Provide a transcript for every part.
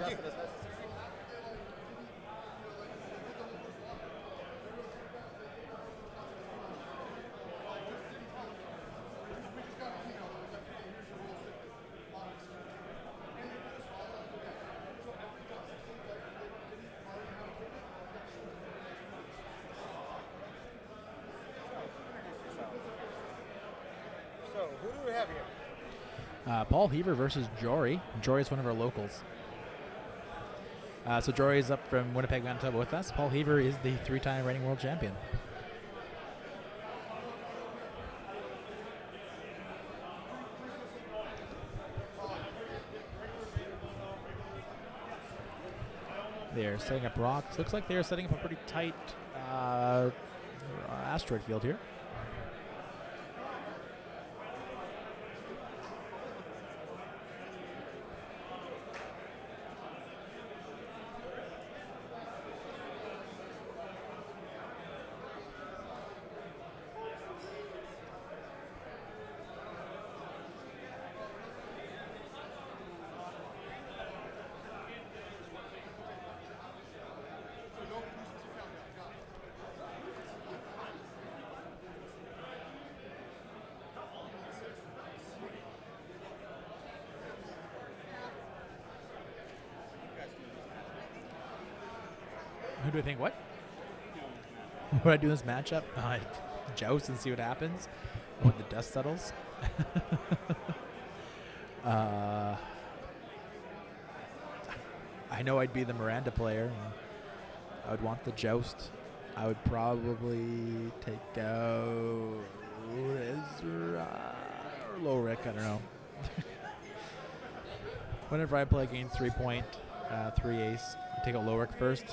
So, who do we have here? Paul Heaver versus Jory. Jory is one of our locals. So Jory is up from Winnipeg, Manitoba with us. Paul Heaver is the 3-time reigning world champion. They're setting up rocks. Looks like they're setting up a pretty tight asteroid field here. Who do I think? What? Would I do this matchup? Joust and see what happens when the dust settles. I know I'd be the Miranda player. And I would want the Joust. I would probably take out Ezra or Lowrick. I don't know. Whenever I play against 3-point, 3 ace, I take out Lowrick first.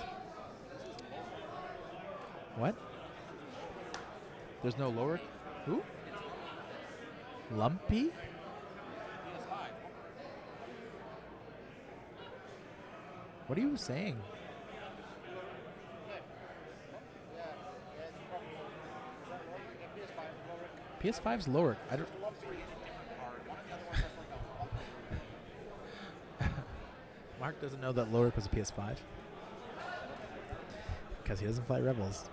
What? There's no Lowrick? Who? Lumpy? What are you saying? PS5's Lowrick. I don't. Mark doesn't know that Lowrick was a PS5 because he doesn't play Rebels.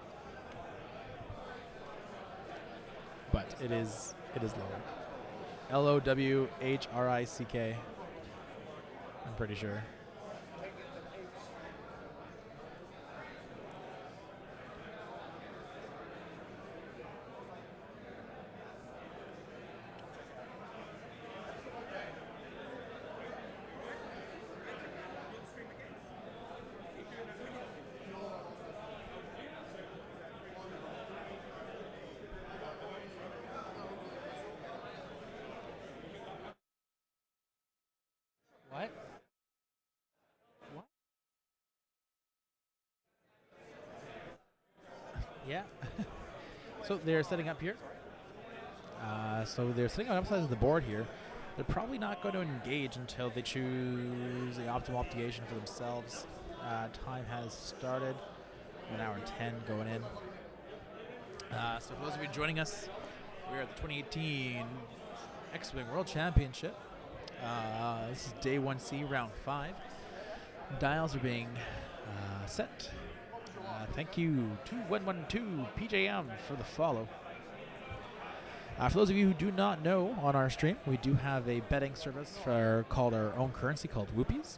But it is Lowrick. Lowhrick. I'm pretty sure. What? What? Yeah. So they're setting up here. So they're setting up upsides of the board here. They're probably not going to engage until they choose the optimal optimization for themselves. Time has started. 1 hour and 10 going in. So for those of you joining us, we are at the 2018 X-Wing World Championship. This is day 1C, round 5. Dials are being set. Thank you to 112 PJM for the follow. For those of you who do not know, on our stream, we do have a betting service called our own currency called Whoopies.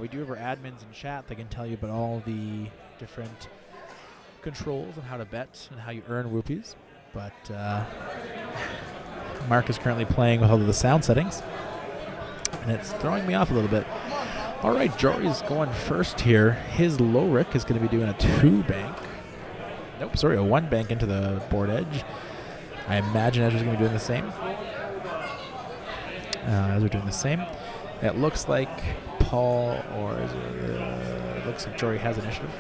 We do have our admins in chat that can tell you about all the different controls on how to bet and how you earn Whoopies. But Mark is currently playing with all of the sound settings, and it's throwing me off a little bit. All right, Jory's going first here. His Lowrick is going to be doing a 2-bank. Nope, sorry, a 1-bank into the board edge. I imagine Ezra's going to be doing the same. Ezra doing the same. It looks like Paul or it looks like Jory has initiative.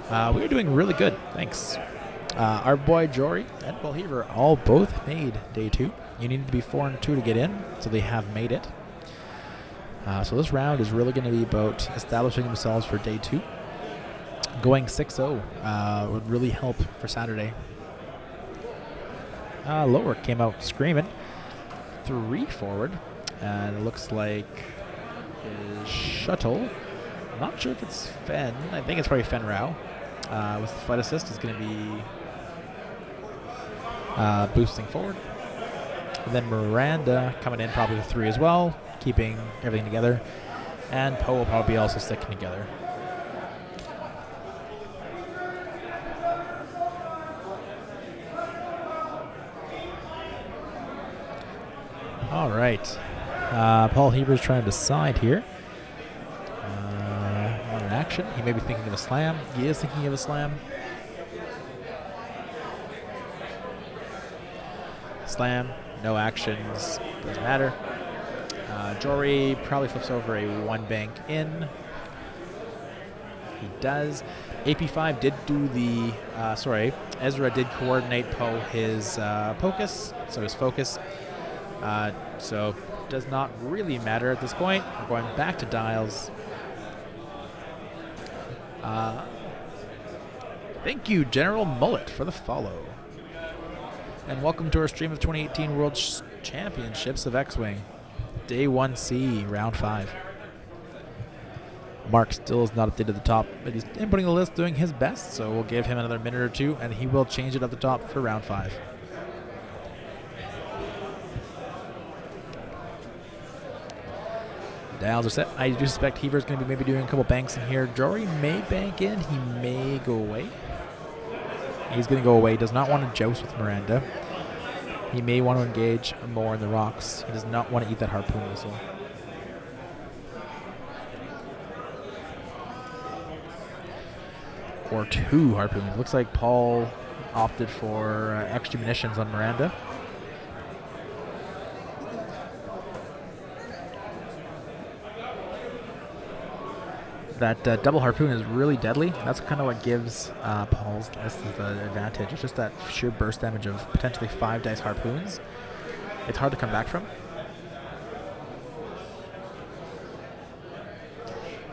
We are doing really good, thanks. Our boy Jory and Paul Heaver all both made day 2. You need to be 4 and 2 to get in, so they have made it. So this round is really going to be about establishing themselves for day 2. Going 6-0 would really help for Saturday. Lower came out screaming. 3 forward. And it looks like his shuttle. I'm not sure if it's Fen. I think it's probably Fen Rao. With the flight assist is going to be boosting forward. And then Miranda coming in probably with 3 as well, keeping everything together. And Poe will probably be also sticking together. All right. Paul Heaver's trying to decide here on an action. He may be thinking of a slam. He is thinking of a slam. Slam, no actions, doesn't matter. Jory probably flips over a 1 bank in. He does. AP5 did do the, Ezra did coordinate Poe his focus, so does not really matter at this point. We're going back to dials. Thank you, General Mullet, for the follow. And welcome to our stream of 2018 World Championships of X-Wing. Day 1C, round 5. Mark still is not updated at the top, but he's inputting the list, doing his best, so we'll give him another minute or 2, and he will change it at the top for round 5. Dials are set. I do suspect Heaver's going to be maybe doing a couple banks in here. Jory may bank in. He may go away. He's going to go away. Does not want to joust with Miranda. He may want to engage more in the rocks. He does not want to eat that harpoon missile. Or 2 harpoons. Looks like Paul opted for extra munitions on Miranda. That double harpoon is really deadly. That's kind of what gives Paul's list the advantage. It's just that sheer burst damage of potentially 5 dice harpoons. It's hard to come back from.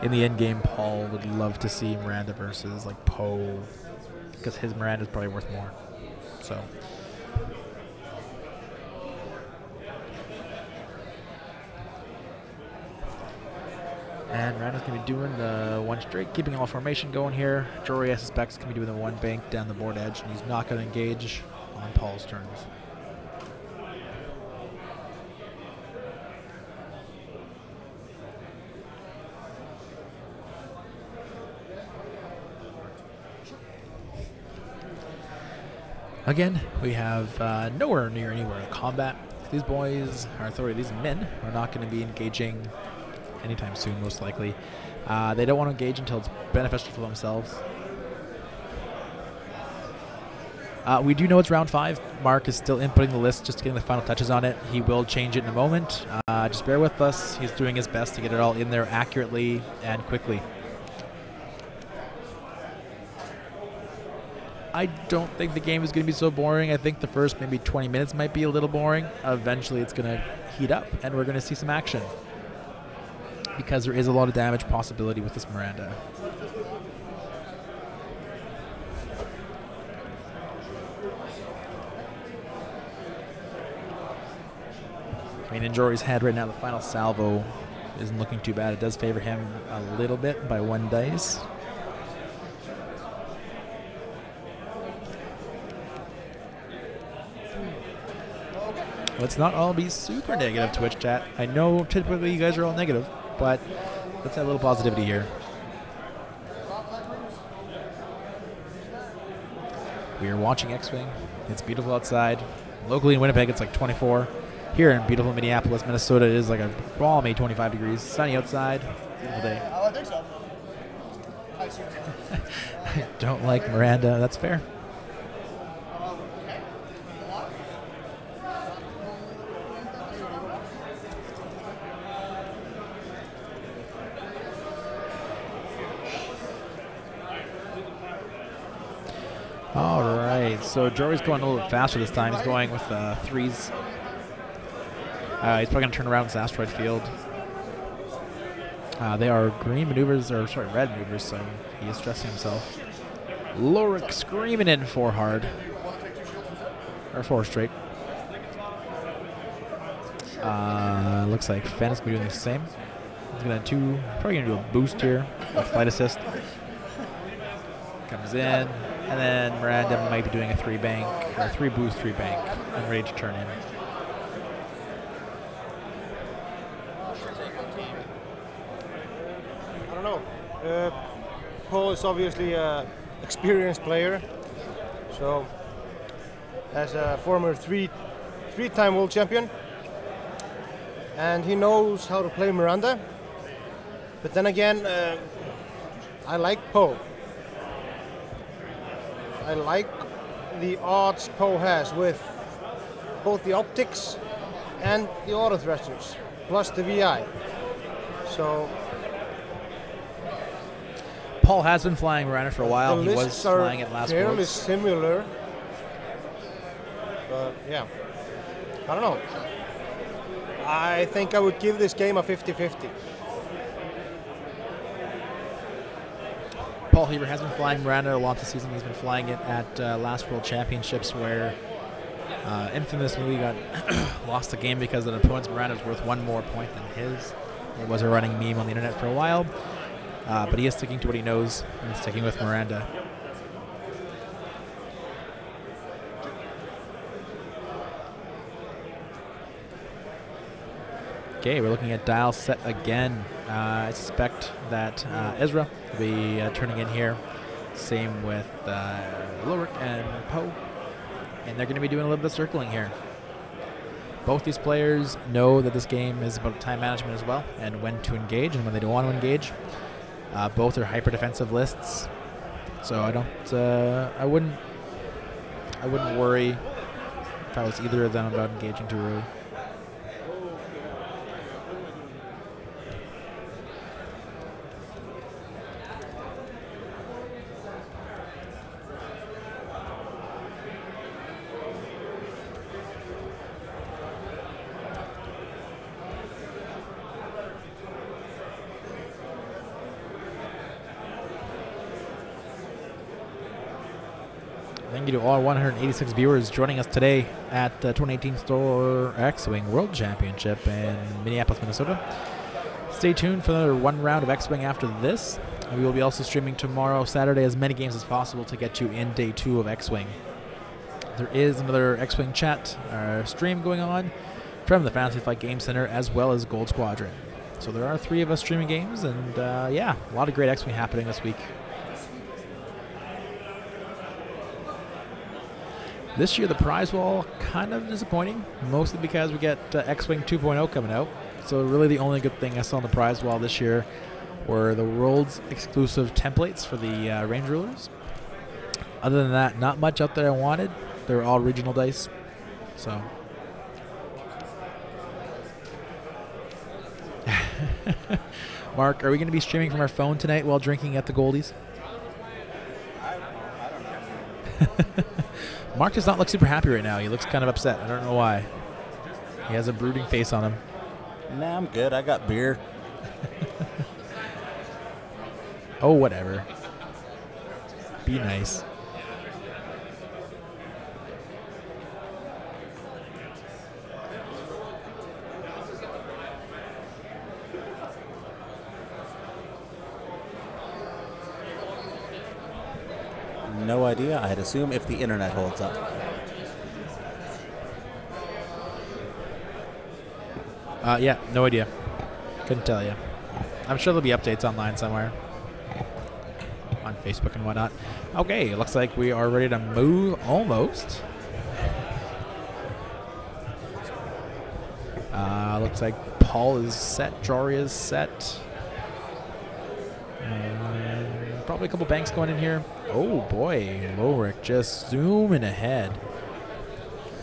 In the end game, Paul would love to see Miranda versus like Poe, because his Miranda is probably worth more. So. And Miranda's going to be doing the 1 straight, keeping all formation going here. Jory, I suspect, is going to be doing the 1 bank down the board edge, and he's not going to engage on Paul's turns. Again, we have nowhere near anywhere to combat. These boys, these men, are not going to be engaging anytime soon, most likely. They don't want to engage until it's beneficial for themselves. We do know it's round 5. Mark is still inputting the list, just getting the final touches on it. He will change it in a moment. Just bear with us. He's doing his best to get it all in there accurately and quickly. I don't think the game is going to be so boring. I think the first maybe 20 minutes might be a little boring. Eventually it's going to heat up and we're going to see some action, because there is a lot of damage possibility with this Miranda. I mean, in Jory's head right now, the final salvo isn't looking too bad. It does favor him a little bit by 1 dice. Let's not all be super negative, Twitch chat. I know typically you guys are all negative, but let's have a little positivity here. We are watching X-Wing. It's beautiful outside. Locally in Winnipeg, it's like 24. Here in beautiful Minneapolis, Minnesota, it is like a balmy 25 degrees. Sunny outside. Beautiful day. I think so. I don't like Miranda. That's fair. All right, so Jory's going a little bit faster this time. He's going with 3s. He's probably going to turn around this asteroid field. They are green maneuvers, or sorry, red maneuvers, so he is stressing himself. Lorik screaming in 4 hard. Or 4 straight. Looks like Fen is going to be doing the same. He's probably going to do a boost here, a flight assist. Comes in, and then Miranda might be doing a 3 bank, or 3 boost, 3 bank, and ready to turn in. I don't know. Paul is obviously an experienced player, so as a former three-time world champion, and he knows how to play Miranda. But then again, I like Poe. I like the odds Poe has with both the optics and the auto thrusters, plus the VI. So Paul has been flying Miranda for a while. the He was lists are flying it last fairly Worlds. similar. But yeah, I don't know. I think I would give this game a 50-50. Paul Heaver has been flying Miranda a lot this season. He's been flying it at last World Championships where infamously we got lost the game because an opponent's Miranda was worth 1 more point than his. It was a running meme on the internet for a while, but he is sticking to what he knows and sticking with Miranda. Okay, we're looking at dial set again. I suspect that Ezra will be turning in here. Same with Ulrich and Poe. And they're going to be doing a little bit of circling here. Both these players know that this game is about time management as well, and when to engage and when they don't want to engage. Both are hyper defensive lists, so I wouldn't worry if I was either of them about engaging too early. Thank you to all 186 viewers joining us today at the 2018 Store X-Wing World Championship in Minneapolis, Minnesota. Stay tuned for another 1 round of X-Wing after this. We will be also streaming tomorrow, Saturday, as many games as possible to get you in day 2 of X-Wing. There is another X-Wing chat stream going on from the Fantasy Flight Game Center as well as Gold Squadron. So there are 3 of us streaming games, and yeah, a lot of great X-Wing happening this week. This year, the prize wall kind of disappointing, mostly because we get X-Wing 2.0 coming out. So really the only good thing I saw on the prize wall this year were the world's exclusive templates for the range rulers. Other than that, not much out there I wanted. They were all regional dice. So Mark, are we going to be streaming from our phone tonight while drinking at the Goldies? I don't know. Mark does not look super happy right now. He looks kind of upset. I don't know why. He has a brooding face on him. Nah, I'm good. I got beer. Oh, whatever. Be nice. No idea. I'd assume if the internet holds up. Yeah, no idea. Couldn't tell you. I'm sure there'll be updates online somewhere. On Facebook and whatnot. Okay, it looks like we are ready to move almost. Looks like Paul is set. Jory is set. Probably a couple banks going in here. Oh boy, Ulrich just zooming ahead.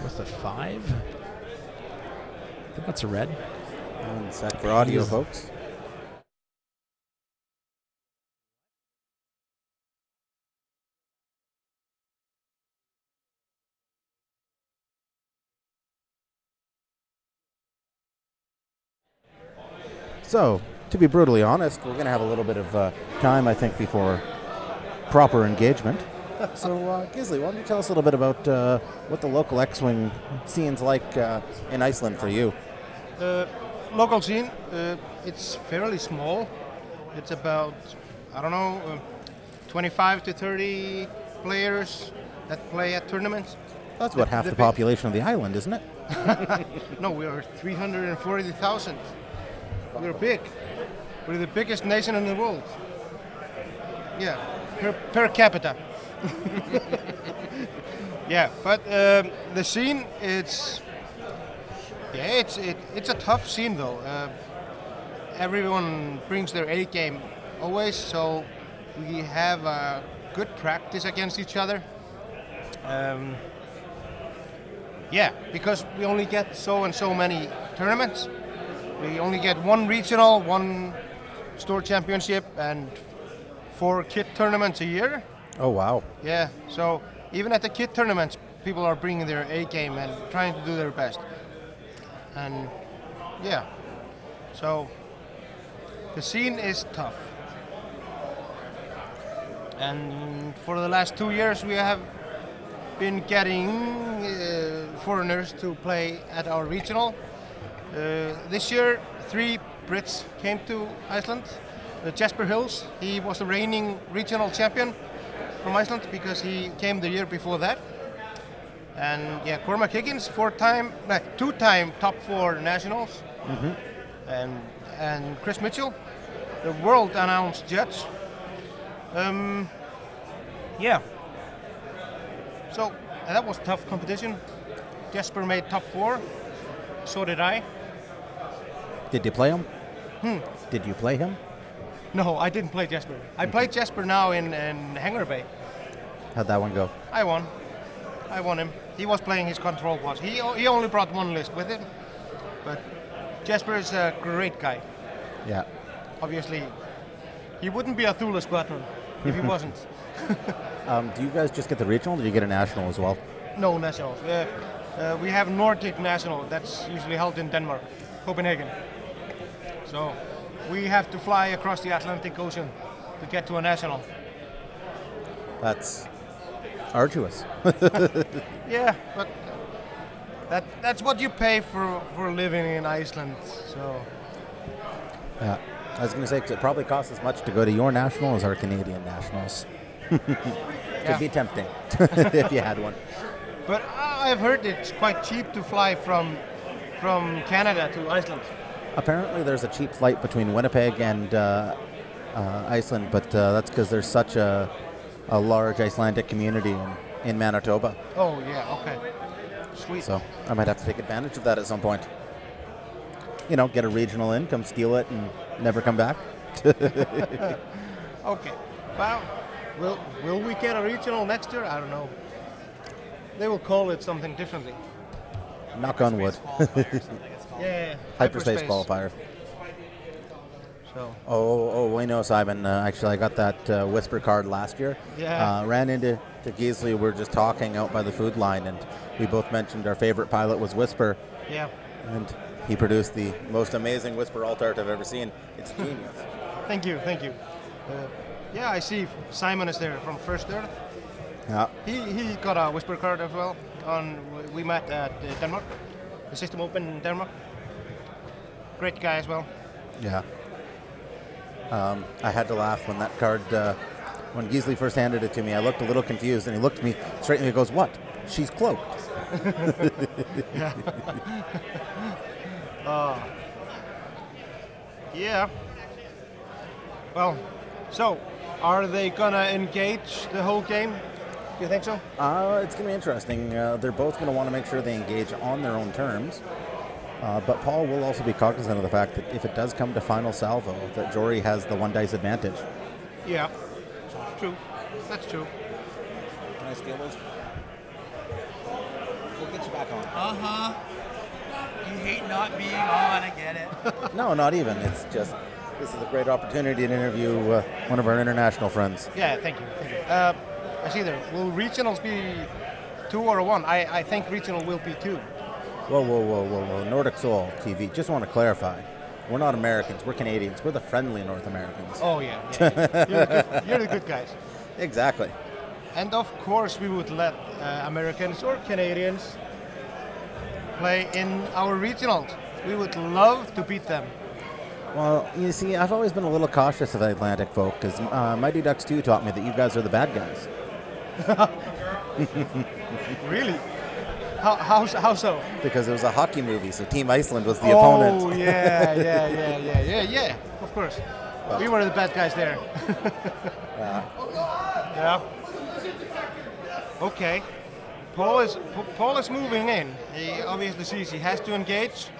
What's the 5? I think that's a red. 1 sec for audio, folks. So, to be brutally honest, we're going to have a little bit of time, I think, before proper engagement. So, Gisley, why don't you tell us a little bit about what the local X-Wing scene's like in Iceland for you? Local scene, it's fairly small. It's about, I don't know, 25 to 30 players that play at tournaments. That's about half the population of the island, isn't it? No, we are 340,000. We're big. We're the biggest nation in the world. Yeah, per capita. Yeah, but the scene, it's a tough scene though. Everyone brings their A game always, so we have good practice against each other. Yeah, because we only get so and so many tournaments. We only get one regional, one store championship, and 4 kit tournaments a year. Oh, wow. Yeah, so even at the kit tournaments, people are bringing their A game and trying to do their best. And yeah, so the scene is tough. And for the last 2 years, we have been getting foreigners to play at our regional. This year, 3 Brits came to Iceland. Jesper Hills, he was the reigning regional champion from Iceland because he came the year before that. And yeah, Cormac Higgins, 2-time top 4 nationals. And Chris Mitchell, the world announced judge. Yeah. So that was tough competition. Jesper made top 4. So did I. Did you play him? Did you play him? No, I didn't play Jesper. I played Jesper now in Hangar Bay. How'd that one go? I won him. He was playing his control boss. He only brought 1 list with him. But Jesper is a great guy. Yeah. Obviously, he wouldn't be a Thule Squadron if he wasn't. Do you guys just get the regional, or do you get a national as well? No nationals. We have Nordic national. That's usually held in Denmark, Copenhagen. So we have to fly across the Atlantic Ocean to get to a national. That's arduous. Yeah, but that's what you pay for living in Iceland. So yeah, I was going to say, 'cause it probably costs as much to go to your national as our Canadian nationals. Could be tempting if you had one. But I've heard it's quite cheap to fly from Canada to Iceland. Apparently there's a cheap flight between Winnipeg and Iceland, but that's because there's such a large Icelandic community in Manitoba. Oh, yeah, okay. Sweet. So I might have to take advantage of that at some point. You know, get a regional in, come steal it, and never come back. Okay. Well, will we get a regional next year? I don't know. They will call it something differently. Knock on wood. Yeah. Hyperspace qualifier. So. Oh, we know, Simon. Actually, I got that Whisper card last year. Yeah. Ran into Gisli. We were just talking out by the food line, and we both mentioned our favorite pilot was Whisper. Yeah. And he produced the most amazing Whisper alt-art I've ever seen. It's genius. Thank you. Yeah, I see Simon is there from First Earth. Yeah. He got a Whisper card as well. We met at Denmark, the System Open in Denmark. Great guy as well. Yeah. I had to laugh when that card, when Gisli first handed it to me. I looked a little confused, and he looked at me straight and he goes, "What? She's cloaked." Yeah. Yeah. Well, so are they gonna engage the whole game? Do you think so? It's going to be interesting. They're both going to want to make sure they engage on their own terms. But Paul will also be cognizant of the fact that if it does come to final salvo, that Jory has the 1 dice advantage. Yeah, true. That's true. Can I steal those? We'll get you back on. Uh-huh. You hate not being on, I get it. No, not even. It's just, this is a great opportunity to interview one of our international friends. Yeah, thank you. I see there. Will regionals be 2 or 1? I think regional will be 2. Whoa. Nordic Soul TV, just want to clarify. We're not Americans, we're Canadians. We're the friendly North Americans. Oh, yeah. You're the good guys. Exactly. And of course we would let Americans or Canadians play in our regionals. We would love to beat them. Well, you see, I've always been a little cautious of the Atlantic folk because Mighty Ducks 2 taught me that you guys are the bad guys. Really? How so? Because it was a hockey movie, so Team Iceland was the opponent. Oh, yeah. Of course. We were the bad guys there. Yeah. Okay. Paul is moving in. He obviously sees he has to engage.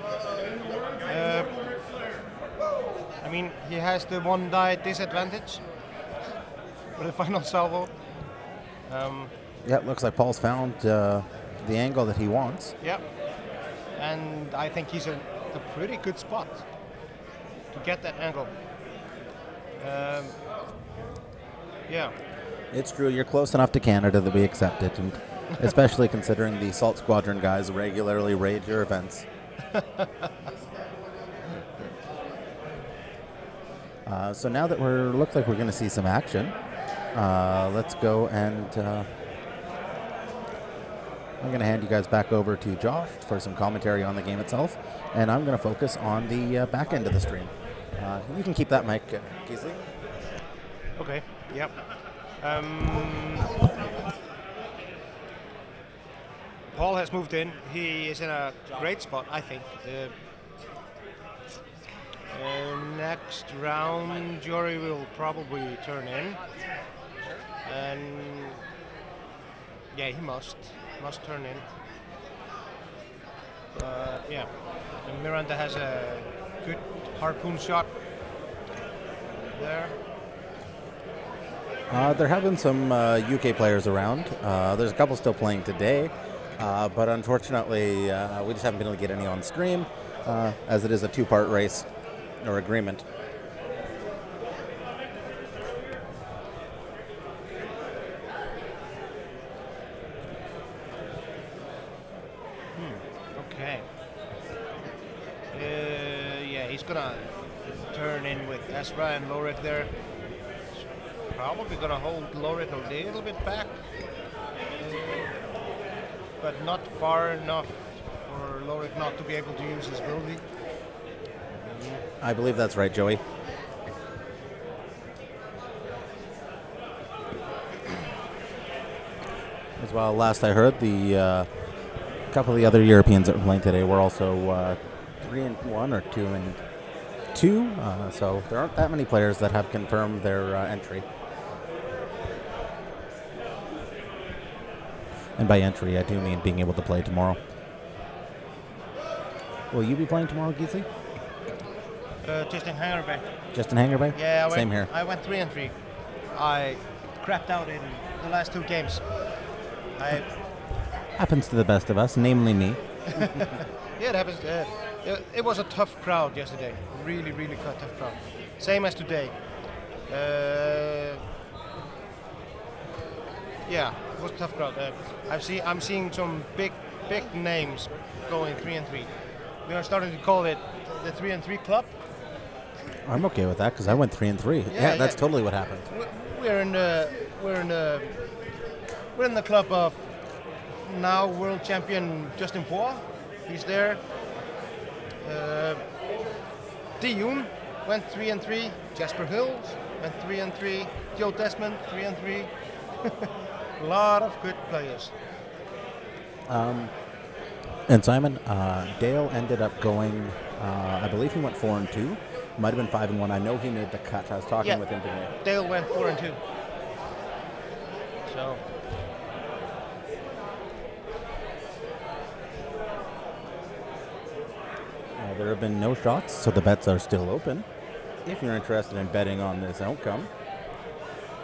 I mean, he has the one die disadvantage for the final salvo. Yeah, it looks like Paul's found the angle that he wants. Yeah, and I think he's a pretty good spot to get that angle. Yeah. It's true, you're close enough to Canada that we accept it, and especially considering the Salt Squadron guys regularly raid your events. So now that looks like we're going to see some action, let's go and I'm going to hand you guys back over to Josh for some commentary on the game itself, and I'm going to focus on the back end of the stream. You can keep that mic, Keesley. Okay. Yep. Paul has moved in. He is in a great spot, I think. Next round, Jory will probably turn in, and yeah, he must turn in. Yeah, and Miranda has a good harpoon shot there. There have been some UK players around. There's a couple still playing today, but unfortunately, we just haven't been able to get any on stream, as it is a two-part race or agreement. Okay. Yeah, he's gonna turn in with Ezra and Lorik there. Probably gonna hold Lorik a little bit back, but not far enough for Lorik not to be able to use his ability. I believe that's right, Joey. As well, last I heard, the couple of the other Europeans that were playing today were also 3-1 or 2-2. So there aren't that many players that have confirmed their entry. And by entry, I do mean being able to play tomorrow. Will you be playing tomorrow, Geesley? Just in Hangar Bay. Just in Hangar Bay? Yeah, Same here. I went 3-3. I crapped out in the last 2 games. Happens to the best of us, namely me. Yeah, it happens. It was a tough crowd yesterday. Really tough crowd. Same as today. Yeah, it was a tough crowd. I'm seeing some big names going 3-3. We are starting to call it the 3-3 club. I'm okay with that because I went 3-3. Yeah, that's totally what happened. We're in the club of now world champion Justin Poir. He's there. Diyun went 3-3. Jasper Hills went 3-3. Joe Desmond 3-3. A lot of good players. And Simon, Dale ended up going, I believe he went 4-2. Might have been 5-1. I know he made the cut. I was talking with him today. Dale went 4-2. So. There have been no shots, so the bets are still open. If you're interested in betting on this outcome,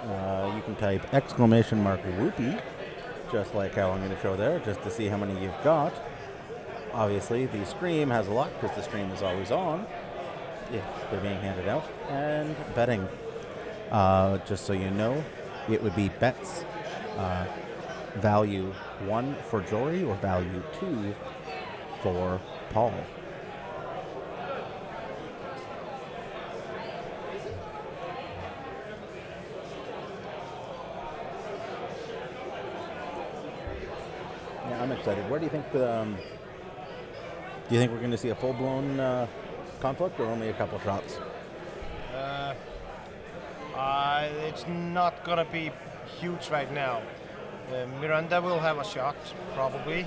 you can type !whoopie, just like how I'm going to show there, just to see how many you've got. Obviously, the stream has a lot because the stream is always on. If they're being handed out. And betting, just so you know, it would be bets value 1 for Jory or value 2 for Paul. Yeah, I'm excited. Where do you think Do you think we're going to see a full-blown conflict or only a couple shots? It's not gonna be huge right now. Miranda will have a shot, probably.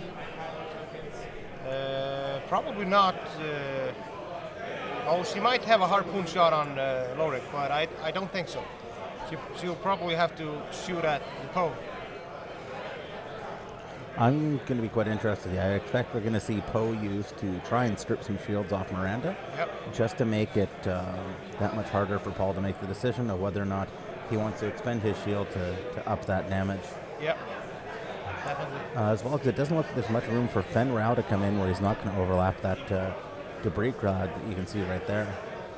Probably not. Oh, she might have a harpoon shot on Lorik, but I don't think so. She'll probably have to shoot at the Poe. I'm going to be quite interested. I expect we're going to see Poe used to try and strip some shields off Miranda, just to make it that much harder for Paul to make the decision of whether or not he wants to expend his shield to up that damage. Yep, definitely. As well, because it doesn't look like there's much room for Fen Rao to come in where he's not going to overlap that debris cloud that you can see right there.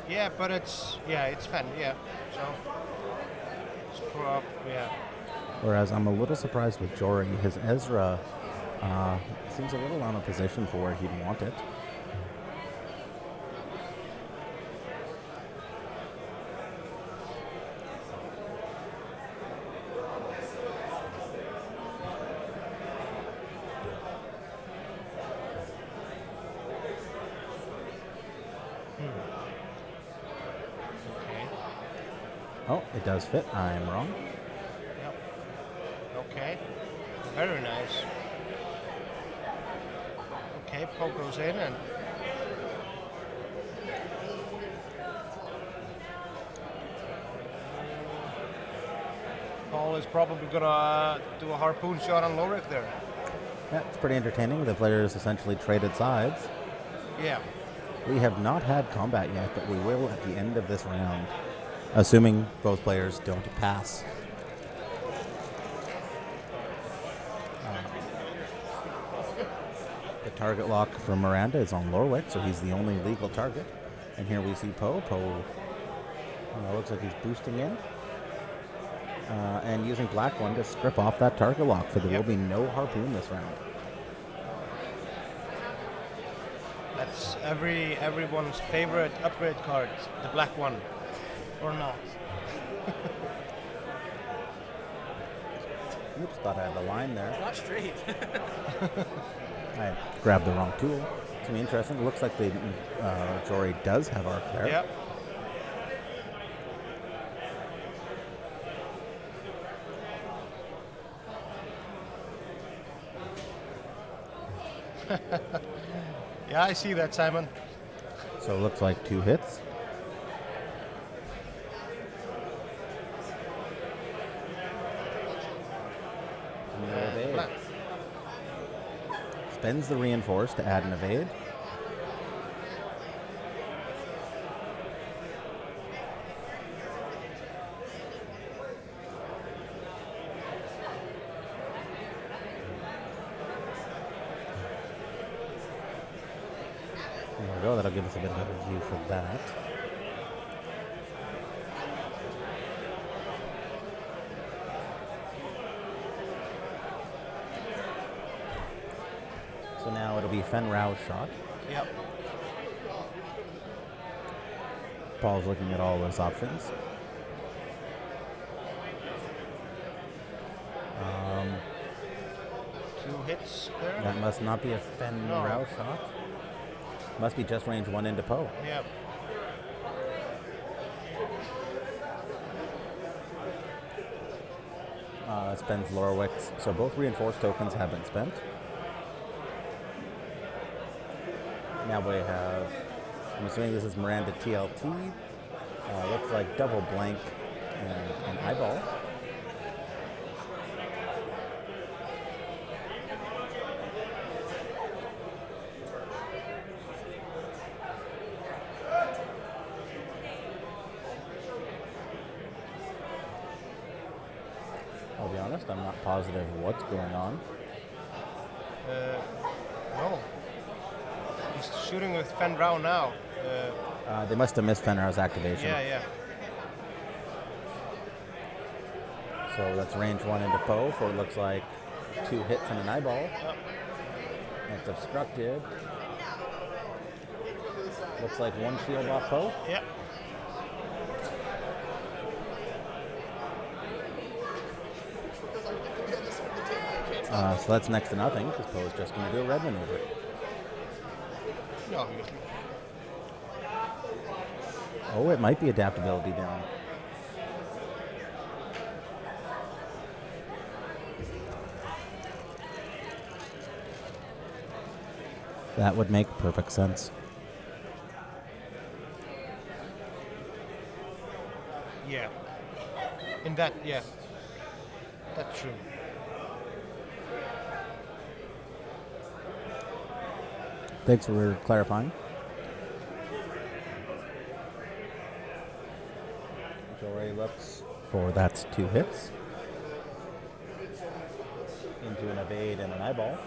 Yeah, but it's Fen, yeah. So, yeah. Whereas I'm a little surprised with Jory. His Ezra seems a little out of position for where he'd want it. Okay. Oh, it does fit. I'm wrong. Okay, very nice. Okay, Poe goes in and Paul is probably gonna do a harpoon shot on Lorik there. Yeah, it's pretty entertaining. The players essentially traded sides. Yeah. We have not had combat yet, but we will at the end of this round, assuming both players don't pass. The target lock for Miranda is on Lorwick, so he's the only legal target. And here we see Poe. Poe looks like he's boosting in. And using Black One to strip off that target lock, for there will be no harpoon this round. That's everyone's favorite upgrade card, the Black One, or not. Oops, thought I had the line there. Not straight. I grabbed the wrong tool. It's going to be interesting. It looks like the Jory does have arc there. Yep. Yeah, I see that, Simon. So it looks like 2 hits. Spends the reinforce to add an evade. There we go, that'll give us a bit of a view for that. So now it'll be Fen Rao's shot. Yep. Paul's looking at all those options. Two hits there. That must not be a Fen Rao shot. Must be just range 1 into Poe. Yep. Spends Lorwick's. So both reinforced tokens have been spent. Now we have, I'm assuming this is Miranda TLT. Looks like double blank and an eyeball. I'll be honest, I'm not positive what's going on. No. He's shooting with Fen Rao now. They must have missed Fen Rao's activation. Yeah. So that's range 1 into Poe, so it looks like 2 hits and an eyeball. Yep. That's obstructed. Looks like 1 shield off Poe. Yep. So that's next to nothing, because Poe is just going to do a red maneuver. No, obviously. Oh, it might be adaptability down. That would make perfect sense. Yeah. In that, yeah. That's true. Thanks for clarifying. Jory looks for that's 2 hits. Into an evade and an eyeball.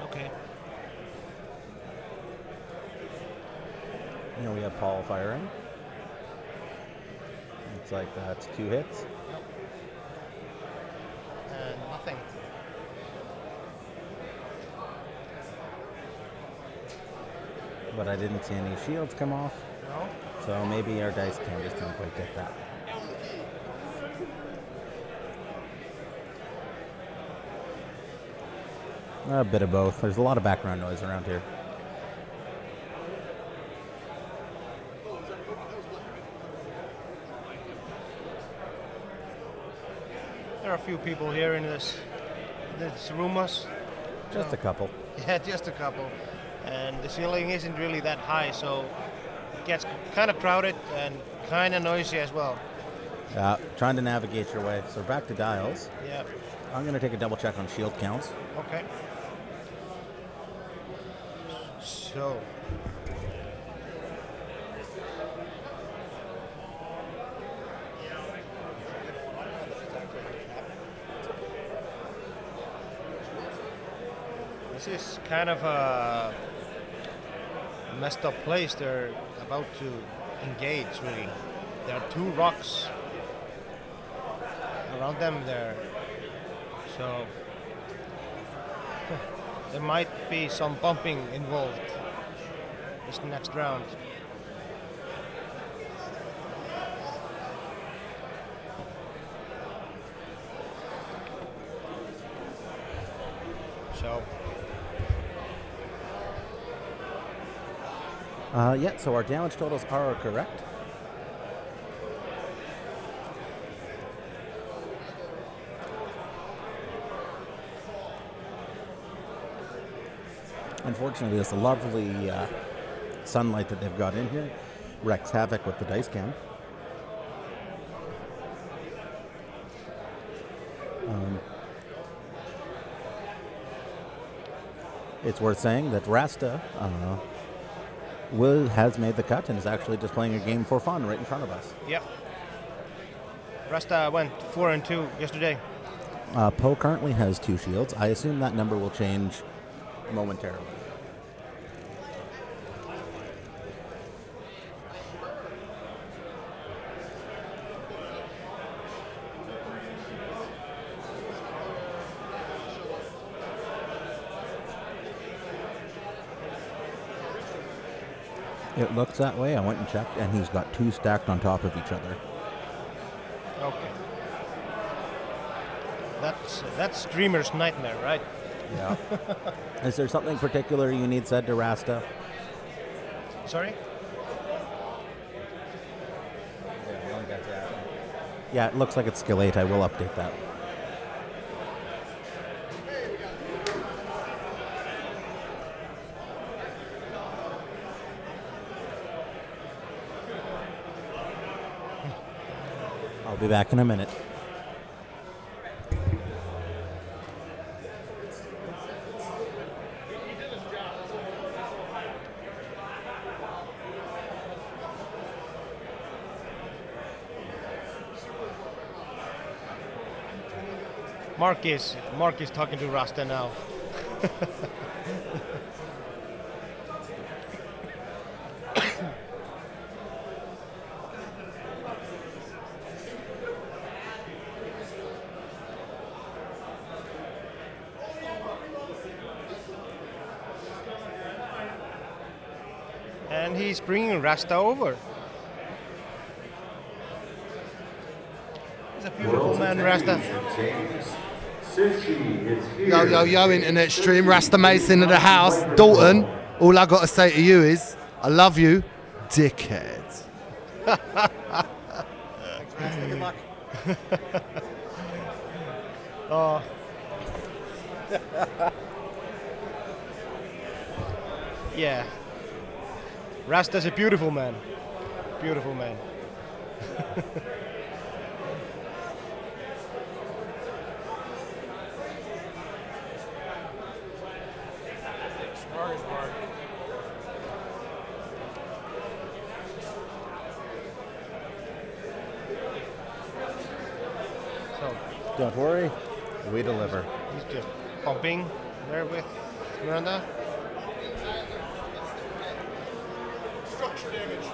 Okay. Here we have Paul firing. Looks like that's 2 hits. And nothing. But I didn't see any shields come off. No? So maybe our dice cam just didn't quite get that. A bit of both. There's a lot of background noise around here. There are a few people here in this rumors. Just a couple. Yeah, just a couple. And the ceiling isn't really that high, so it gets kind of crowded and kind of noisy as well. Trying to navigate your way. So back to dials. Yeah. I'm going to take a double check on shield counts. Okay. So. This is kind of a messed up place. They're about to engage, really. There are 2 rocks around them there. So there might be some bumping involved this next round. So yeah, so our damage totals are correct. Unfortunately, this lovely sunlight that they've got in here wreaks havoc with the dice cam. It's worth saying that Rasta has made the cut and is actually just playing a game for fun right in front of us. yep. Rasta went 4-2 yesterday. Poe currently has 2 shields. I assume that number will change momentarily. It looks that way. I went and checked, and he's got 2 stacked on top of each other. Okay. That's Dreamer's nightmare, right? Yeah. Is there something particular you need said to Rasta? Sorry? Yeah, it looks like it's skill 8. I will update that. I'll be back in a minute. Mark is talking to Rasta now. And he's bringing Rasta over. He's a beautiful man, Rasta. Yo, yo, yo, internet stream. Rasta Mason of the house. Dalton, all I got to say to you is, I love you, dickhead. Good luck. Oh. Yeah. Rasta's a beautiful man. Beautiful man. So, Don't worry, we deliver. he's just pumping there with Miranda. Structure damage.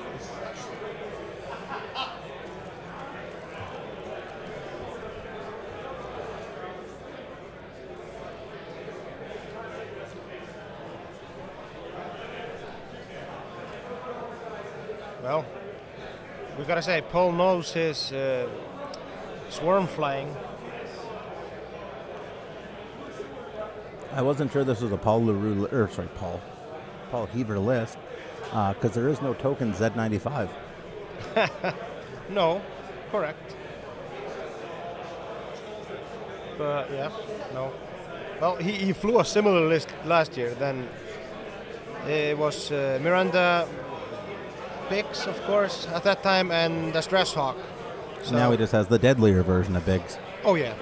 Well, we gotta say, Paul knows his swarm flying. I wasn't sure this was a Paul Heaver list, because there is no token Z95. No, correct. But yeah, no. Well, he flew a similar list last year. Then it was Miranda, Biggs, of course, at that time, and the Stress Hawk. So Now he just has the deadlier version of Biggs. Oh yeah,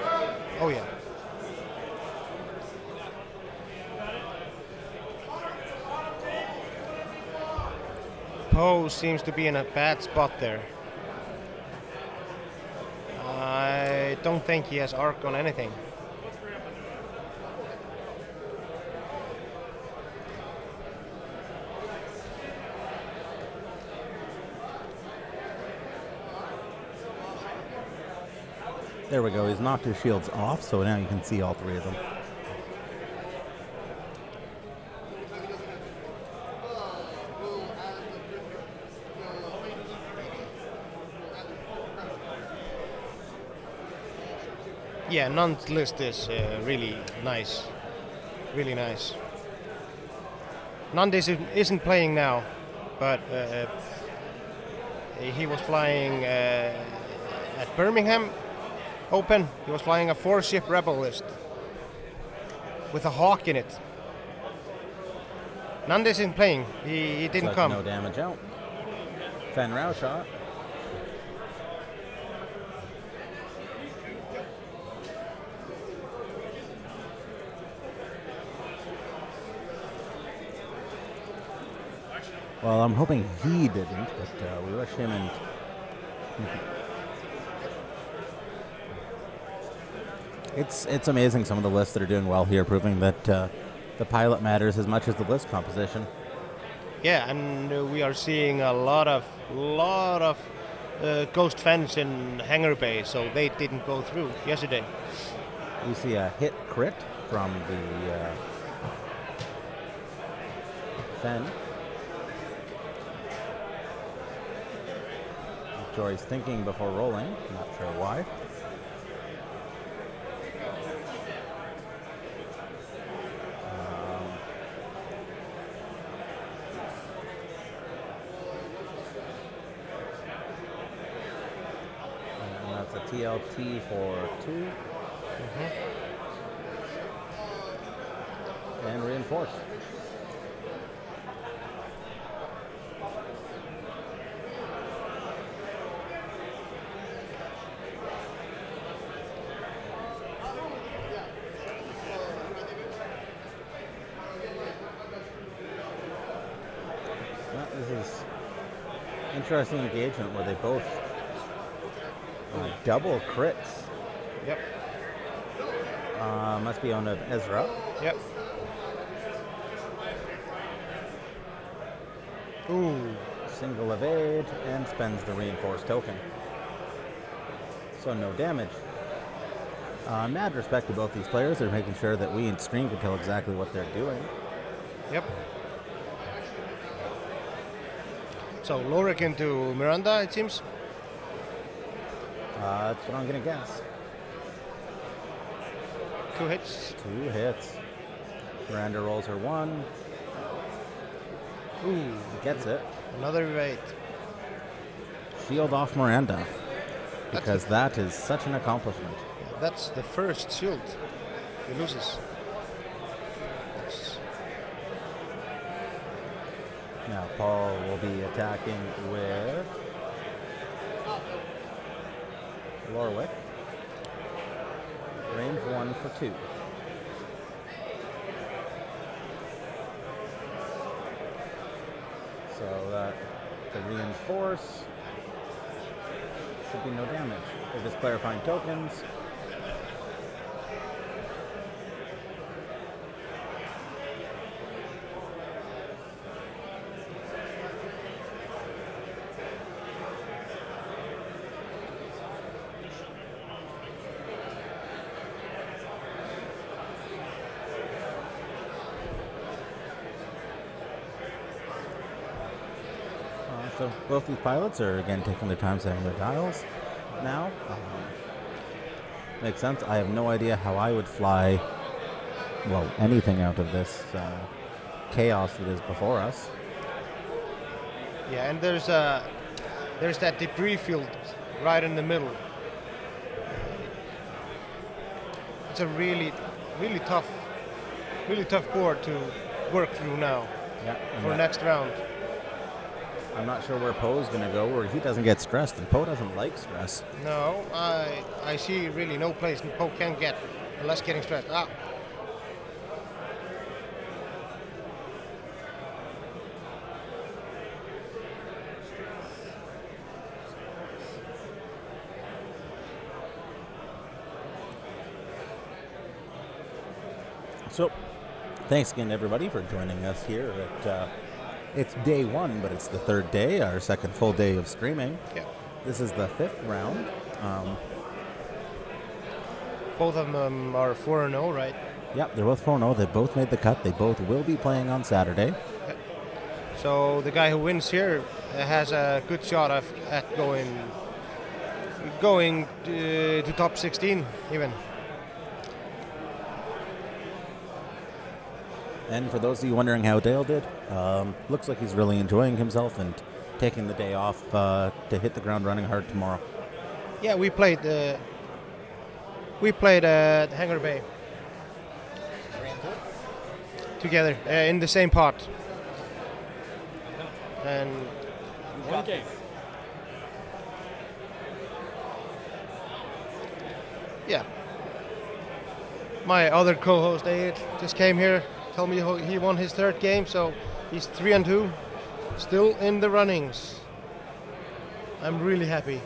oh yeah. Poe seems to be in a bad spot there. I don't think he has arc on anything. There we go. He's knocked his shields off, so now you can see all three of them. Yeah, Nun's list is really nice. Really nice. Nund isn't playing now, but he was flying at Birmingham Open. He was flying a 4-ship Rebel list with a Hawk in it. Nund isn't playing. He didn't come. No damage out. Fen Rao shot. Well, I'm hoping he didn't, but we wish him and... It's amazing some of the lists that are doing well here, proving that the pilot matters as much as the list composition. Yeah, and we are seeing a lot of Ghost Fens in Hangar Bay, so they didn't go through yesterday. We see a hit crit from the Fen. Jory's thinking before rolling, not sure why. And that's a TLT for 2. And reinforce. This is interesting engagement where they both double crits. Yep. Must be on Ezra. Yep. Ooh. Single evade and spends the reinforced token. So no damage. Mad respect to both these players. They're making sure that we in stream can tell exactly what they're doing. Yep. So Lorik into Miranda, it seems. That's what I'm going to guess. 2 hits. 2 hits. Miranda rolls her 1. Ooh, Gets it. another evade. Shield off Miranda. That's Because that is such an accomplishment. That's the first shield he loses. That's- Now Paul will be attacking with Lorwick. Range 1 for 2. So that to reinforce should be no damage. If it's clarifying tokens. So both these pilots are again taking their time setting their dials now. Makes sense. I have no idea how I would fly, well, anything out of this chaos that is before us. Yeah, and there's that debris field right in the middle. It's a really tough board to work through now Yeah. for next round. I'm not sure where Poe's going to go, where he doesn't get stressed, and Poe doesn't like stress. No, I see really no place Poe can get unless getting stressed. Ah. So, thanks again, everybody, for joining us here at. It's day 1, but it's the 3rd day, our 2nd full day of streaming. Yeah. This is the 5th round. Both of them are 4-0, right? Yep, they're both 4-0. They both made the cut. They both will be playing on Saturday. So the guy who wins here has a good shot at going to top 16 even. And for those of you wondering how Dale did, looks like he's really enjoying himself and taking the day off to hit the ground running hard tomorrow. Yeah, we played at Hangar Bay together in the same pot. And One game. yeah, my other co-host Ed just came here, told me he won his 3rd game, so he's 3-2, still in the runnings. I'm really happy.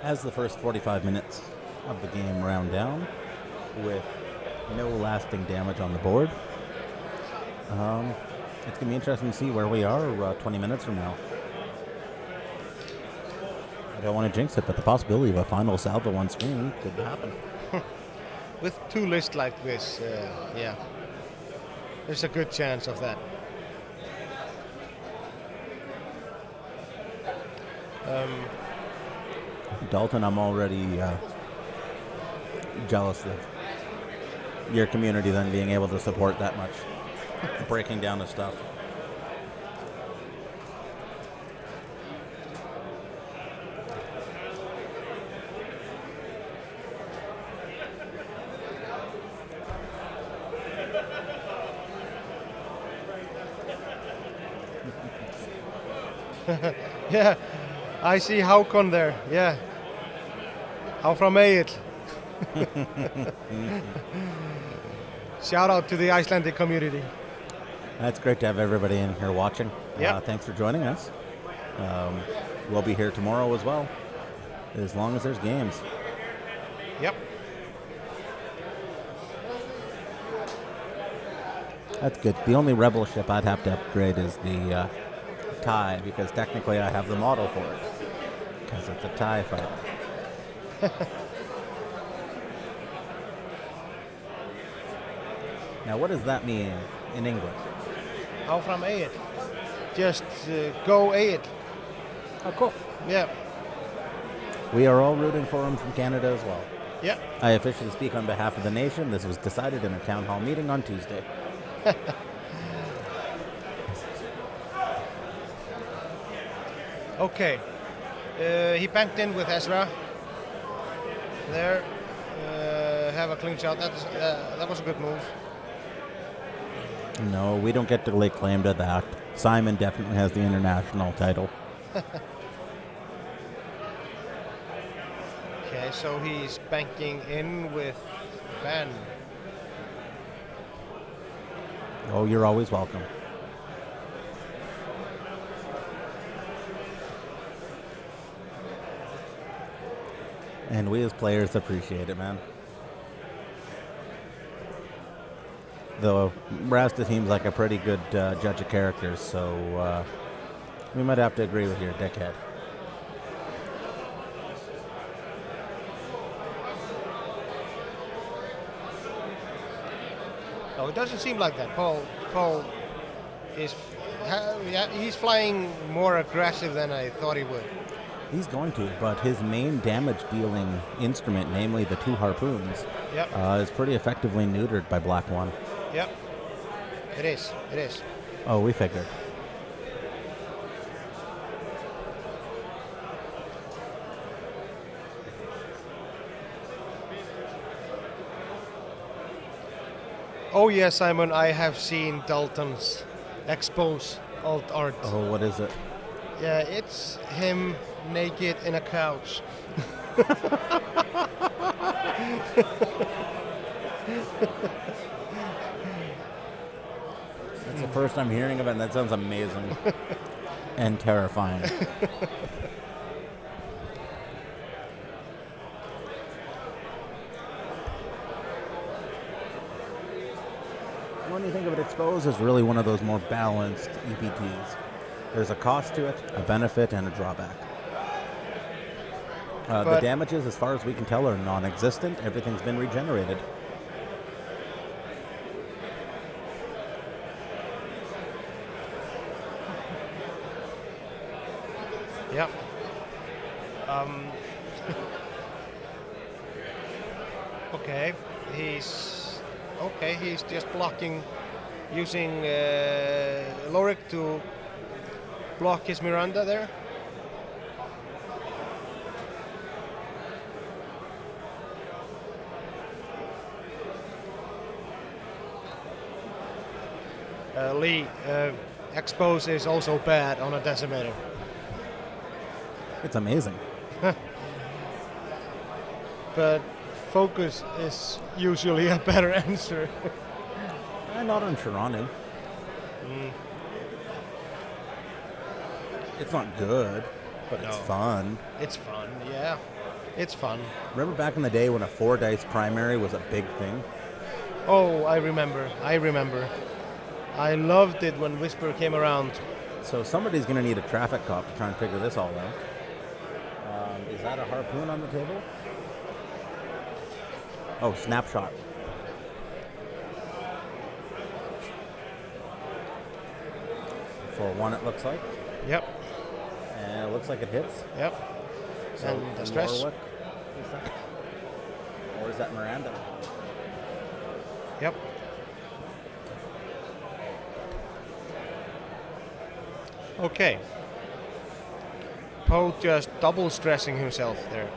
As the first 45 minutes of the game round down, with no lasting damage on the board, it's going to be interesting to see where we are 20 minutes from now. I don't want to jinx it, but the possibility of a final salvo on screen could happen. With 2 lists like this, yeah, there's a good chance of that. Dalton, I'm already jealous of your community then being able to support that much breaking down of stuff. Yeah, I see Haukon there. Yeah, how from Egil. Shout out to the Icelandic community. That's great to have everybody in here watching. Yeah. Thanks for joining us. We'll be here tomorrow as well, as long as there's games. Yep. That's good. The only rebel ship I'd have to upgrade is the TIE, because technically I have the model for it, because it's a TIE fighter. Now, what does that mean in English? How from it? Just go it. Oh, cool. Yeah. We are all rooting for him from Canada as well. Yeah. I officially speak on behalf of the nation. This was decided in a town hall meeting on Tuesday. Okay. He banked in with Ezra. There. Have a clean shot. That was a good move. No, we don't get to lay claim to that. Simon definitely has the international title. Okay, so he's banking in with Van. Oh, you're always welcome. And we as players appreciate it, man. Though Rasta seems like a pretty good judge of characters, so we might have to agree with your dickhead. No, it doesn't seem like that. Paul is he's flying more aggressive than I thought he would. He's going to, but his main damage-dealing instrument, namely the 2 harpoons, Yep. is pretty effectively neutered by Black One. Yep. It is. It is. Oh, we figured. Oh yes, Simon, I have seen Dalton's expose alt art. Oh, what is it? Yeah, it's him naked in a couch. That's the first I'm hearing of it, and that sounds amazing and terrifying. When you think of it, Expose is really one of those more balanced EPTs. There's a cost to it, a benefit, and a drawback. The damages, as far as we can tell, are non-existent. Everything's been regenerated. Yep. Okay, he's just blocking, using Lorik to block his Miranda there. Lee, expose is also bad on a decimator. It's amazing. But focus is usually a better answer. Not on Sharonin. It's not good, but it's fun. It's fun, yeah. It's fun. Remember back in the day when a 4-dice primary was a big thing? Oh, I remember. I loved it when Whisper came around. So somebody's going to need a traffic cop to try and figure this all out. Is that a harpoon on the table? Oh, snapshot. For 1, it looks like. Yep. And it looks like it hits. Yep. So And the stress. Warwick, is that? Or is that Miranda? Yep. Okay. Poe just double stressing himself there.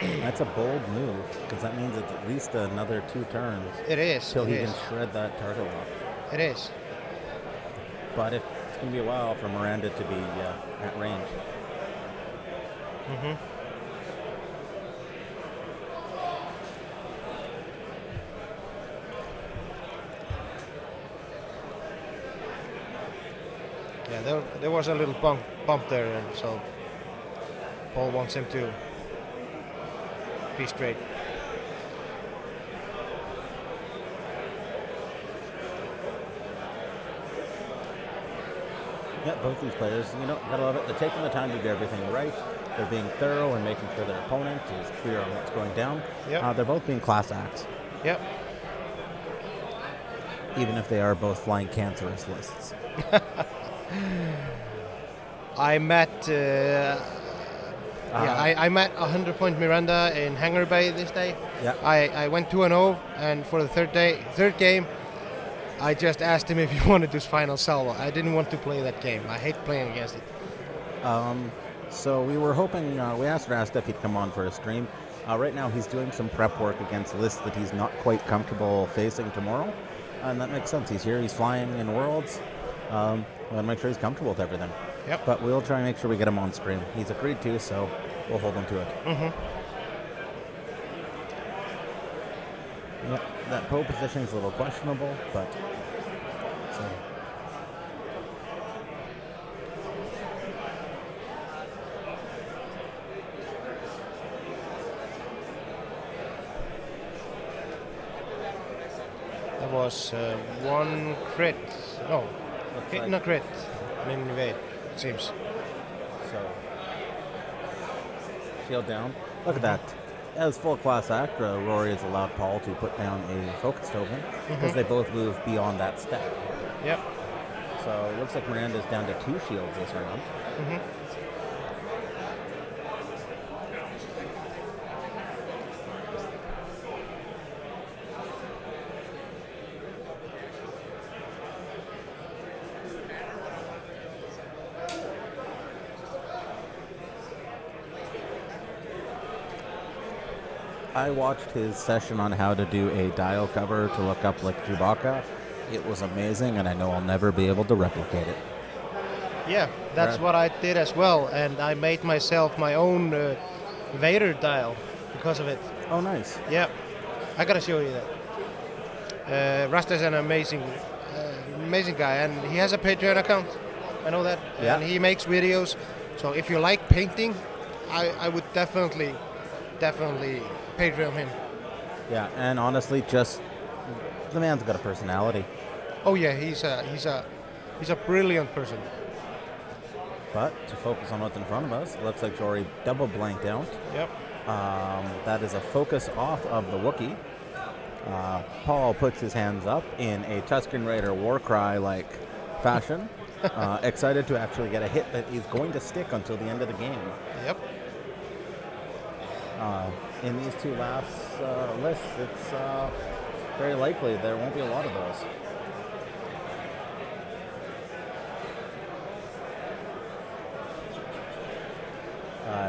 That's a bold move, because that means it's at least another 2 turns. It is. Till it he is. can shred that target lock. It is. But it's going to be a while for Miranda to be at range. Mm-hmm. Yeah, there was a little bump there, and so Paul wants him to be straight. Yeah, both these players, you know, gotta love it. They're taking the time to do everything right. They're being thorough and making sure their opponent is clear on what's going down. Yep. They're both being class acts, Yep. even if they are both flying cancerous lists. I met I met 100 Point Miranda in Hangar Bay this day. Yeah. I went 2-0, and for the third game, I just asked him if he wanted to final salvo. I didn't want to play that game. I hate playing against it. So we were hoping, we asked Rasta if he'd come on for a stream. Right now he's doing some prep work against lists that he's not quite comfortable facing tomorrow. And that makes sense. He's here, he's flying in Worlds. We want to make sure he's comfortable with everything. Yep. But we'll try and make sure we get him on stream. He's agreed to, so we'll hold him to it. Mm-hmm. Yep, that pole position is a little questionable, but so. That was one crit. No, hit like and a crit. Min evade, it seems. So, shield down. Look at that. As full class act, Rory has allowed Paul to put down a focus token because they both move beyond that step. Yep. So it looks like Miranda's down to 2 shields this round. I watched his session on how to do a dial cover to look up like Chewbacca. It was amazing, and I know I'll never be able to replicate it. Yeah, that's what I did as well, and I made myself my own Vader dial because of it. Oh, nice. Yeah, I gotta show you that. Rasta's an amazing guy, and he has a Patreon account. I know that. Yeah. And he makes videos. So if you like painting, I would definitely Patreon him. Yeah, and honestly, just the man's got a personality. Oh yeah, he's a brilliant person. But to focus on what's in front of us, it looks like Jory double blanked out. Yep. That is a focus off of the Wookiee. Paul puts his hands up in a Tusken Raider war cry like fashion, excited to actually get a hit that is going to stick until the end of the game. Yep. In these two last lists, it's very likely there won't be a lot of those.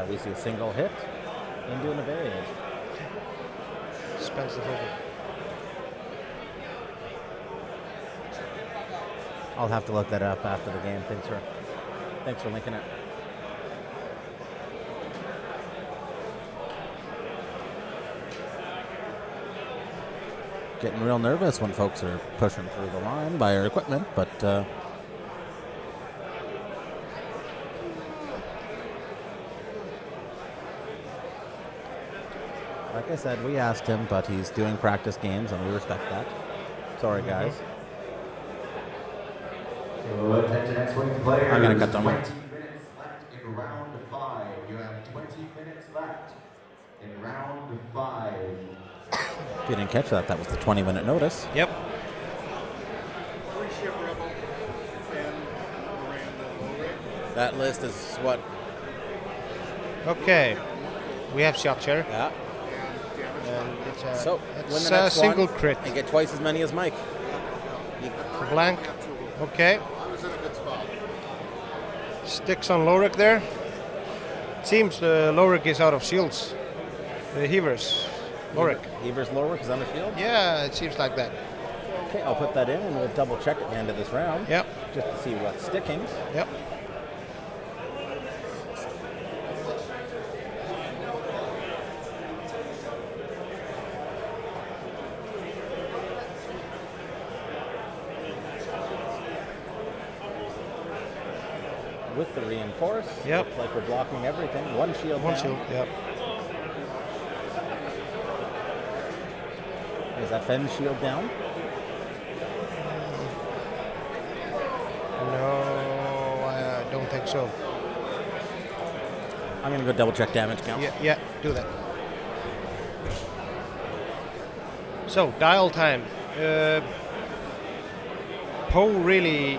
We see a single hit into an evade. Spends the focus. I'll have to look that up after the game. Thanks for linking it. Getting real nervous when folks are pushing through the line by our equipment, but like I said, we asked him, but he's doing practice games, and we respect that. Sorry, guys. I'm gonna cut them. 20 minutes left in round 5. You have 20 minutes left in round 5. If you didn't catch that, that was the 20-minute notice. Yep. Free ship Rebel, Finn, Miranda, Lorik. That list is what? Okay. We have shot share. Yeah. And it's a, So, it's win the next single one crit. and get twice as many as Mike. Blank. Okay. I was in a good spot. Sticks on Lorik there. Seems Lorik is out of shields. The Heavers. Lorik. Heaver's Lorik is on the shield. Yeah, it seems like that. Okay, I'll put that in, and we'll double check at the end of this round. Yep. Just to see what's sticking. Yep. With the reinforce. Yep. Looks like we're blocking everything. One shield One down. shield. Yep. Is that Fenn's shield down? No, I don't think so. I'm going to go double check damage count. Yeah, do that. So, dial time. Poe really,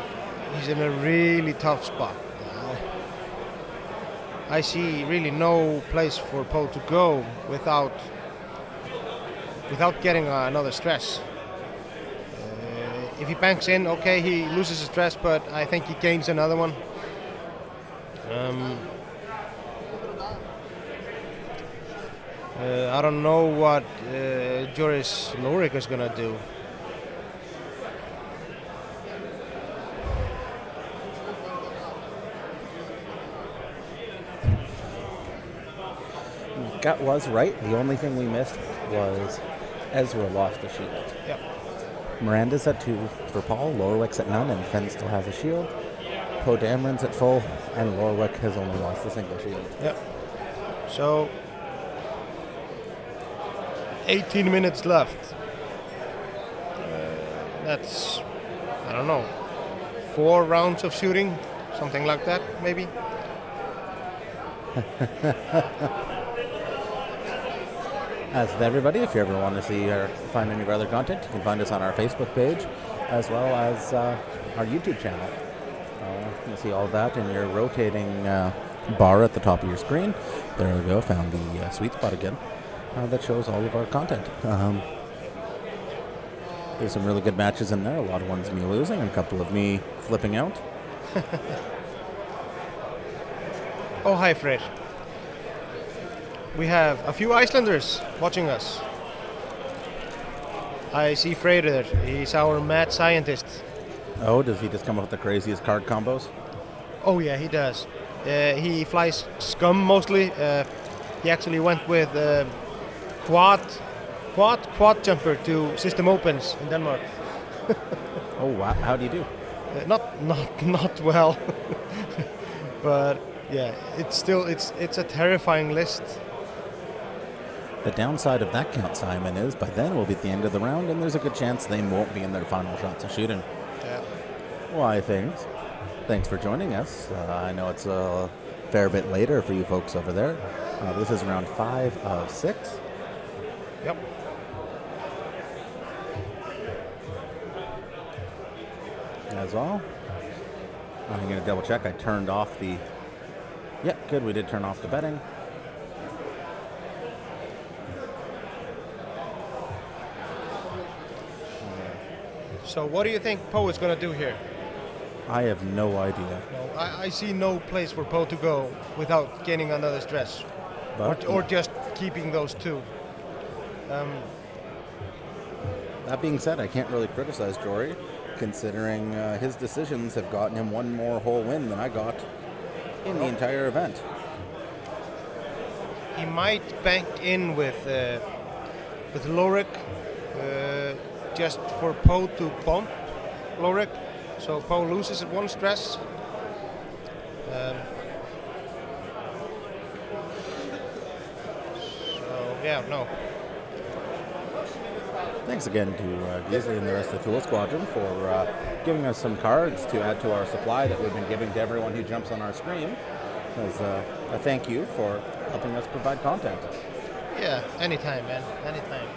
he's in a really tough spot. I see really no place for Poe to go without getting another stress. If he banks in, okay, he loses a stress, but I think he gains another one. I don't know what Joris Lorik is gonna do. Gut was right. The only thing we missed was Ezra lost a shield. Yep. Miranda's at 2 for Paul, Lorwick's at none, and Fenn still has a shield. Poe Dameron's at full, and Lorwick has only lost a single shield. Yep. So 18 minutes left. That's, I don't know, 4 rounds of shooting, something like that, maybe. As with everybody, if you ever want to see or find any of our other content, you can find us on our Facebook page, as well as our YouTube channel. You'll see all of that in your rotating bar at the top of your screen. There we go, found the sweet spot again. That shows all of our content. There's some really good matches in there. A lot of ones me losing and a couple of me flipping out. Oh, hi, Fred. We have a few Icelanders watching us. I see Freyr there. He's our mad scientist. Oh, does he just come up with the craziest card combos? Oh, yeah, he does. He flies scum mostly. He actually went with quad jumper to system opens in Denmark. Oh, wow. How do you do? Not well. But yeah, it's a terrifying list. The downside of that count, Simon, is by then we'll be at the end of the round, and there's a good chance they won't be in their final shots of shooting. Yeah. Why, thanks for joining us. I know it's a fair bit later for you folks over there. This is round 5 of 6. Yep. As well. I'm going to double check. I turned off the... Yeah, good. We did turn off the betting. So what do you think Poe is going to do here? I have no idea. No, I see no place for Poe to go without gaining another stress. Or just keeping those 2. That being said, I can't really criticize Jory, considering his decisions have gotten him 1 more whole win than I got in the entire event. He might bank in with Lorik just for Poe to bump Lorik, so Poe loses 1 stress. So yeah, no. Thanks again to Giesly and the rest of the Tool Squadron for giving us some cards to add to our supply that we've been giving to everyone who jumps on our stream. As a thank you for helping us provide content. Yeah, anytime, man, anytime.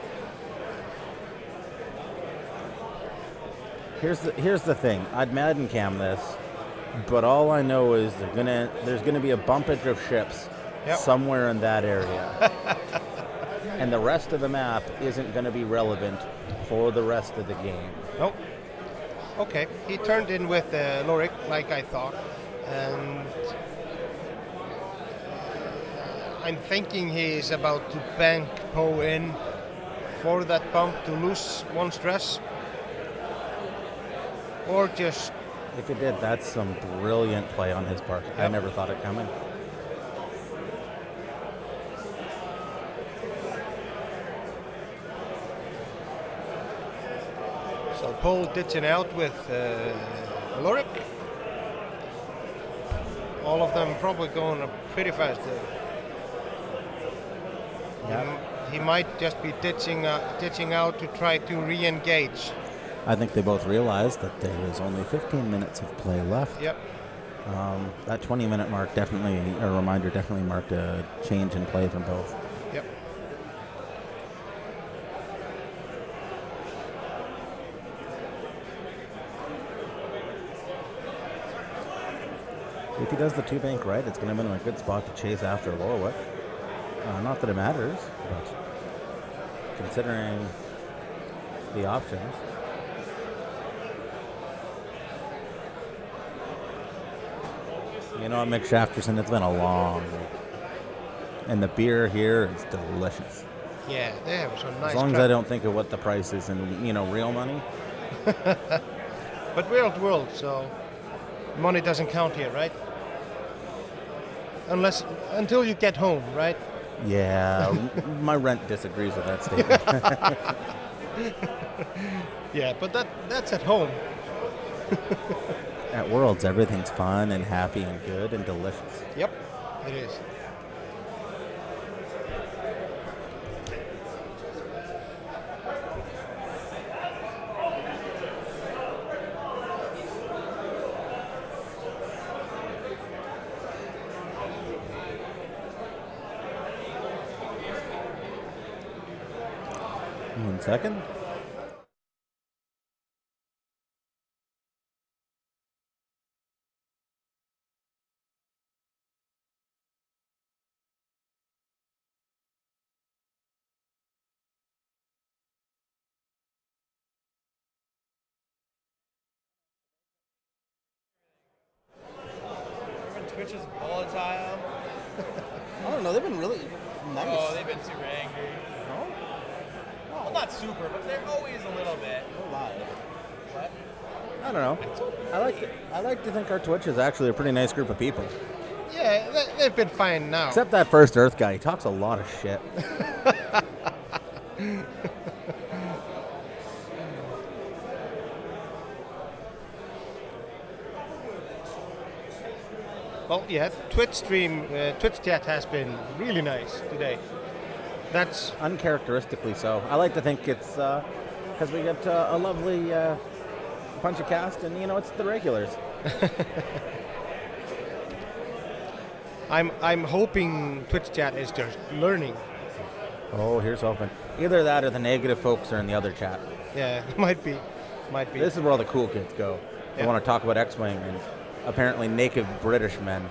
Here's the thing. I'd Madden cam this, but all I know is there's gonna be a bumpage of ships somewhere in that area. And the rest of the map isn't going to be relevant for the rest of the game. Nope. Okay, he turned in with Lorik, like I thought, and I'm thinking he's about to bank Poe in for that bump to lose 1 stress, or just... If it did, that's some brilliant play on his part. I never thought it coming. So Poe ditching out with Lorik. All of them probably going pretty fast. He might just be ditching out to try to re-engage. I think they both realized that there is only 15 minutes of play left. Yep. That 20-minute mark definitely, a reminder, definitely marked a change in play from both. Yep. If he does the 2-bank right, it's going to be in a good spot to chase after Lorwick. Not that it matters, but considering the options. You know what, Mick Shafterson, it's been a long week. And the beer here is delicious. Yeah, they have some nice. As long as I don't think of what the price is in, real money. But we're at World, so money doesn't count here, right? Until you get home, right? Yeah, my rent disagrees with that statement. Yeah, but that's at home. At Worlds, everything's fun and happy and good and delicious. Yep, it is. One second. Twitch is volatile. I don't know, they've been really nice. Oh, they've been super angry. No? Well, not super, but they're always a little bit. They're live. What? I don't know. I like to think our Twitch is actually a pretty nice group of people. Yeah, they've been fine now. Except that first Earth guy. He talks a lot of shit. Well, yeah, Twitch chat has been really nice today. That's Uncharacteristically so. I like to think it's because we get a lovely bunch of cast, and it's the regulars. I'm hoping Twitch chat is just learning. Oh, here's hoping. Either that or the negative folks are in the other chat. Yeah, might be. This is where all the cool kids go. They Yeah. want to talk about X-Wing and apparently naked British men.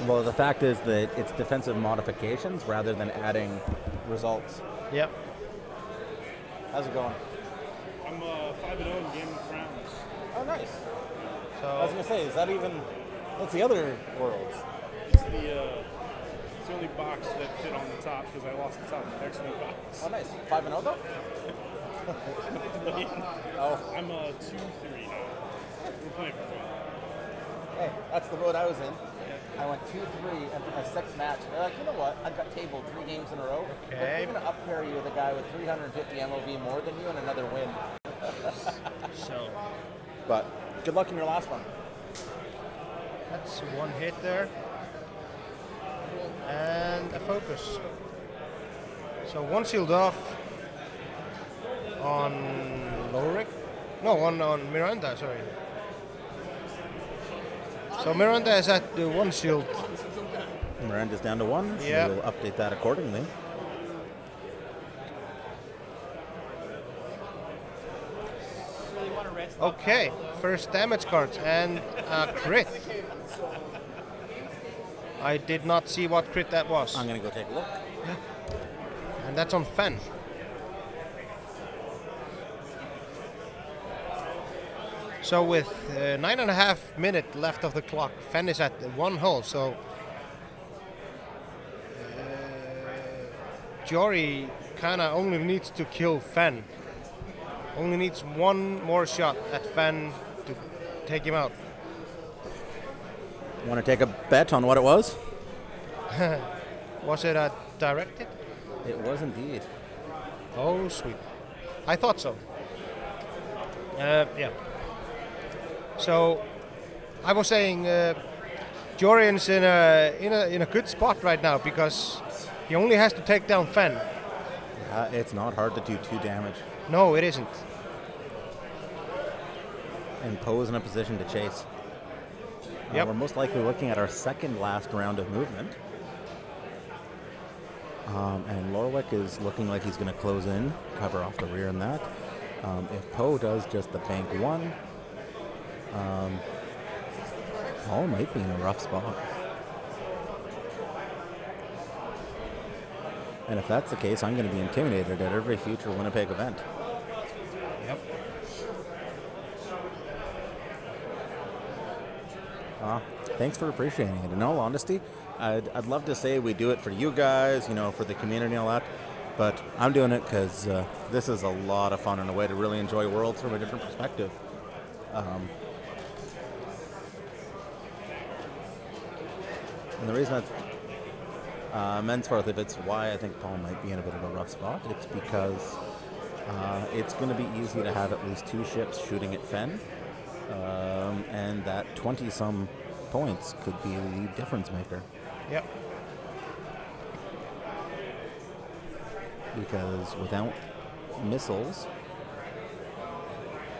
Well, the fact is that it's defensive modifications rather than adding results. Yep. How's it going? I'm 5-0 in Game of Thrones. Oh, nice. So I was going to say, is that even... That's the other worlds. It's the only box that fit on the top because I lost the top X-Men box. Oh, nice. 5-0, though? Oh. I'm 2-3 now. We're playing for fun. Hey, that's the road I was in. I went 2-3 after my sixth match. They're like, you know what? I got tabled 3 games in a row. Okay. But we're going to up pair you with a guy with 350 MOV more than you and another win. So But good luck in your last one. that's one hit there. And a focus. So one sealed off on Lorick. No, one on Miranda, sorry. So Miranda is at the one shield. Miranda's down to 1. Yeah. We'll update that accordingly. Okay, first damage cards and a crit. I did not see what crit that was. I'm going to go take a look. And that's on Fen. So with 9.5 minutes left of the clock, Fen is at 1 hull. So Jory kind of only needs to kill Fen. Only needs one more shot at Fen to take him out. Want to take a bet on what it was? Was it a directed? It was indeed. Oh, sweet. I thought so. Yeah. So, I was saying, Jorian's in a good spot right now because he only has to take down Fen. It's not hard to do 2 damage. No, it isn't. And Poe's in a position to chase. Yep. We're most likely looking at our second last round of movement. And Lorwick is looking like he's going to close in, cover off the rear in that. If Poe does just the bank 1, Paul might be in a rough spot. And if that's the case, I'm going to be intimidated at every future Winnipeg event. Yep. Thanks for appreciating it. In all honesty, I'd love to say we do it for you guys, for the community and all that, but I'm doing it because this is a lot of fun and a way to really enjoy Worlds from a different perspective. And the reason that men's fourth, if it's why I think Paul might be in a bit of a rough spot, it's because it's going to be easy to have at least 2 ships shooting at Fen, and that 20-some points could be the difference maker. Yep. Because without missiles,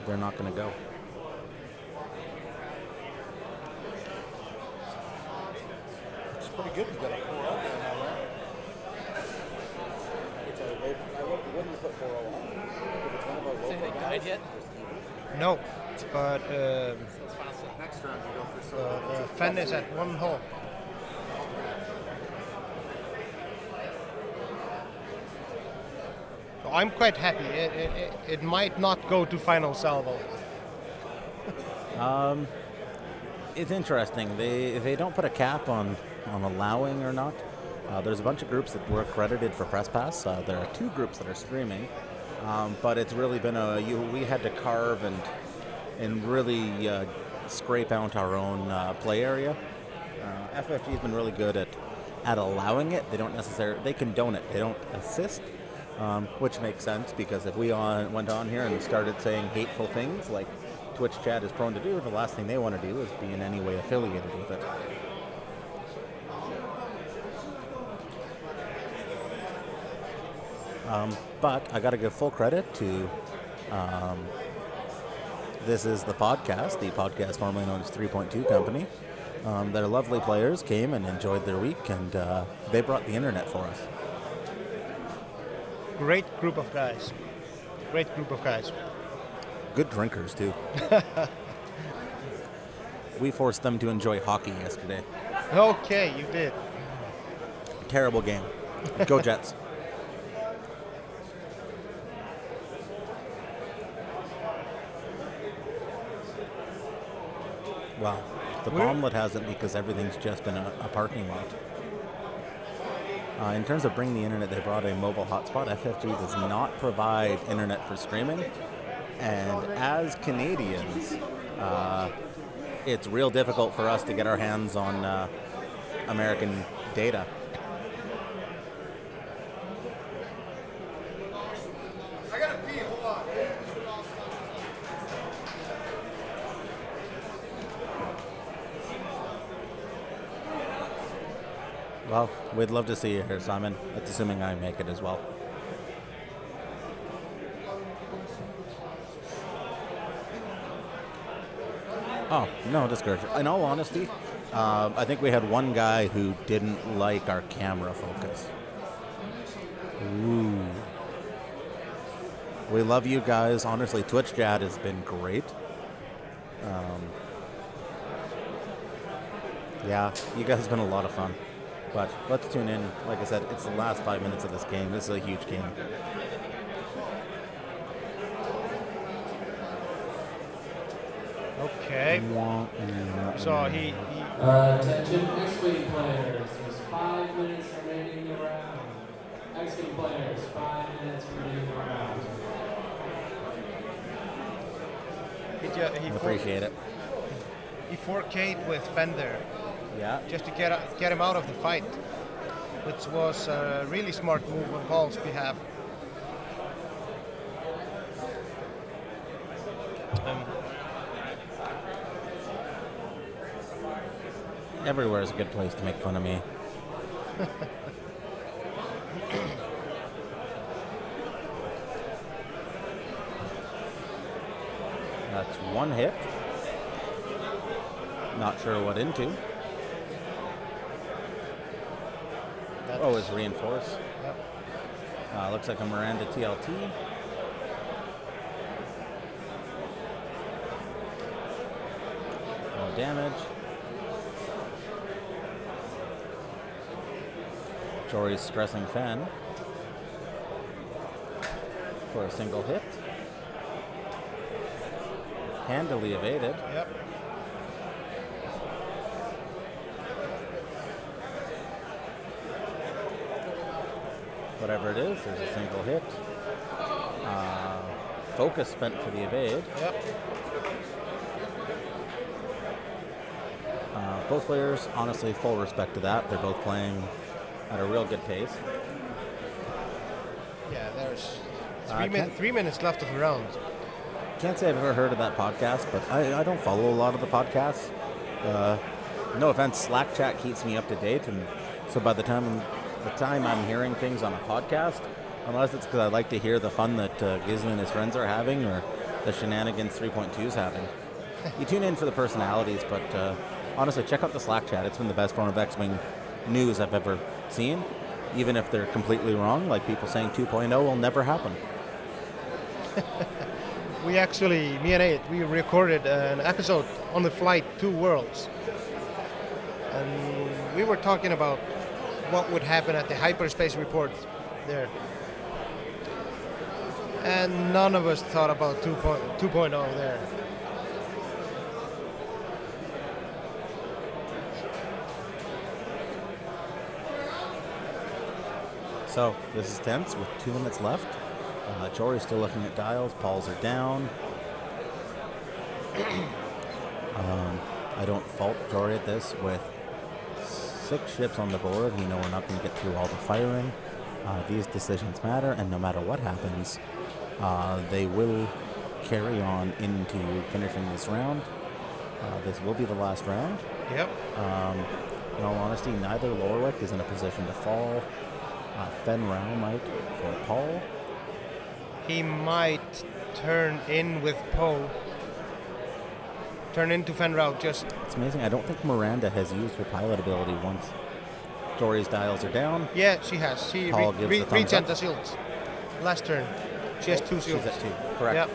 they're not going to go. It's pretty good. You've got a 4-0 going on there. I wouldn't put 4-0 on. Has anything died yet? No, but Next round you go for some. Fen is at 1 hull. So I'm quite happy. It might not go to final salvo. It's interesting. They don't put a cap on allowing or not. There's a bunch of groups that were accredited for Press Pass. There are 2 groups that are streaming, but it's really been we had to carve and really scrape out our own play area. FFG's been really good at allowing it. They condone it. They don't assist, which makes sense because if we went on here and started saying hateful things like Twitch chat is prone to do, the last thing they want to do is be in any way affiliated with it. But I got to give full credit to this is the podcast formerly known as 3.2 Company. Their lovely players came and enjoyed their week, and they brought the internet for us. Great group of guys. Great group of guys. Good drinkers, too. We forced them to enjoy hockey yesterday. Okay, you did. Terrible game. Go Jets. Wow. The bomblet hasn't because everything's just been a parking lot. In terms of bringing the internet, they brought a mobile hotspot. FFG does not provide internet for streaming. And as Canadians, it's real difficult for us to get our hands on American data. I gotta pee, hold on. Well, we'd love to see you here, Simon. That's assuming I make it as well. Oh, no discouragement. In all honesty, I think we had one guy who didn't like our camera focus. Ooh. We love you guys. Honestly, Twitch chat has been great. Yeah, you guys have been a lot of fun. But let's tune in. Like I said, it's the last 5 minutes of this game. This is a huge game. Okay. So he Attention X-Wing players, there's 5 minutes remaining in the round. X-Wing players, 5 minutes remaining in the round. he Appreciate it. He 4K'd with Fender. Yeah. Just to get him out of the fight, which was a really smart move on Paul's behalf. Everywhere is a good place to make fun of me. That's one hit. Not sure what into. Oh, it's reinforced. Yep. Looks like a Miranda TLT. No damage. Jory's stressing Fen for a single hit. Handily evaded. Yep. Whatever it is, there's a single hit. Focus spent for the evade. Yep. Both players, honestly, full respect to that. They're both playing at a real good pace. Yeah, there's 3 minutes left of the round. Can't say I've ever heard of that podcast, but I don't follow a lot of the podcasts. No offense, Slack chat keeps me up to date, and so by the time I'm hearing things on a podcast, unless it's because I like to hear the fun that Gizmo and his friends are having, or the shenanigans 3.2 is having. You tune in for the personalities, but honestly, check out the Slack chat. It's been the best form of X-Wing news I've ever seen, even if they're completely wrong, like people saying 2.0 will never happen. We actually, me and Aid, we recorded an episode on the flight to Worlds. And we were talking about what would happen at the hyperspace report there. And none of us thought about 2.0 there. So this is tense with 2 minutes left. Jory's still looking at dials. Pauls are down. I don't fault Jory at this. With 6 ships on the board, we know we're not going to get through all the firing. These decisions matter, and no matter what happens, they will carry on into finishing this round. This will be the last round. Yep. In all honesty, neither Lorwick is in a position to fall. Fen Rao might for Paul. He might turn in with Poe. Turn into Fen Rao just... It's amazing. I don't think Miranda has used her pilot ability once. Jory's dials are down. Yeah, she has. She Paul gives the thumbs regen up. the shields. Last turn. She has 2 shields. She's at 2. Correct. Yep.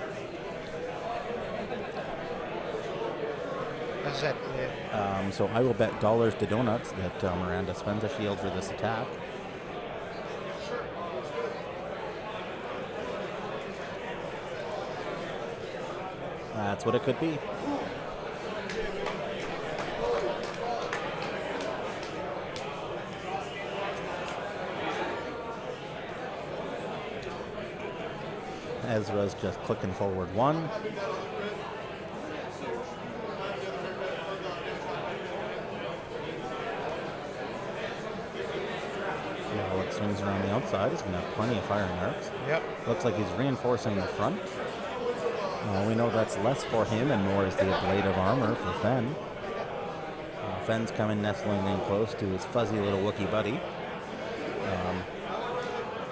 As I said, So I will bet dollars to donuts that Miranda spends a shield for this attack. That's what it could be. Ezra's just clicking forward 1. Alex swings around the outside. He's going to have plenty of firing arcs. Yep. Looks like he's reinforcing the front. We know that's less for him, and more is the ablative armor for Fen. Fen's coming nestling in close to his fuzzy little Wookiee buddy.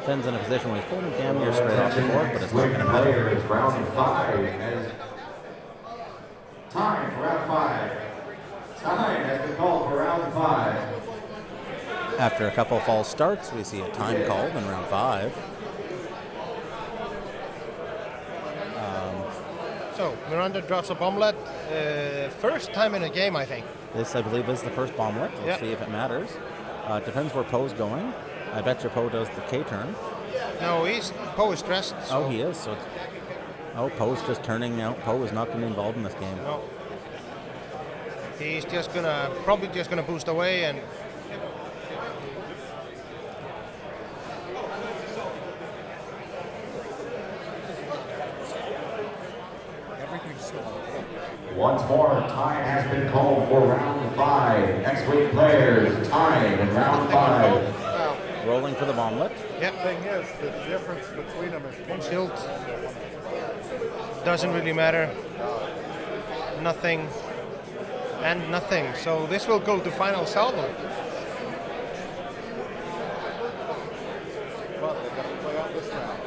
Fen's in a position where he's pulling damn near straight off the board, but it's not going to matter. It's round 5. Time for round 5. Time has been called for round 5. After a couple false starts, we see a time called in round 5. So, Miranda drops a bomblet. First time in a game, I think. This, I believe, is the first bomblet. We'll see if it matters. Depends where Poe's going. I bet you Poe does the K-turn. No, Poe is stressed. So. Oh, he is. So Poe's just turning out. Poe is not going to be involved in this game. No. He's just probably just gonna boost away and... Once more, time has been called for round 5. X-Wing players, time in round 5. Rolling for the bomblet. Yep. The thing is, the difference between them is 1 shield. Doesn't really matter. Nothing. And nothing. So this will go to final salvo. But they got to play out this round.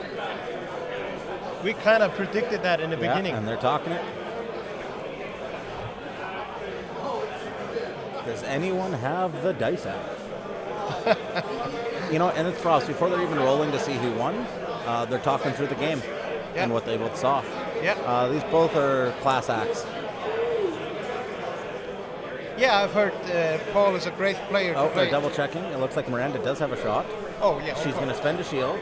We kind of predicted that in the beginning. And they're talking it. anyone have the dice out? You know, and it's Frost. Before they're even rolling to see who won, they're talking through the game and what they both saw. Yeah. These both are class acts. Yeah, I've heard Paul is a great player. Oh, to play. they're double checking. It looks like Miranda does have a shot. Oh, yeah. She's going to spend a shield.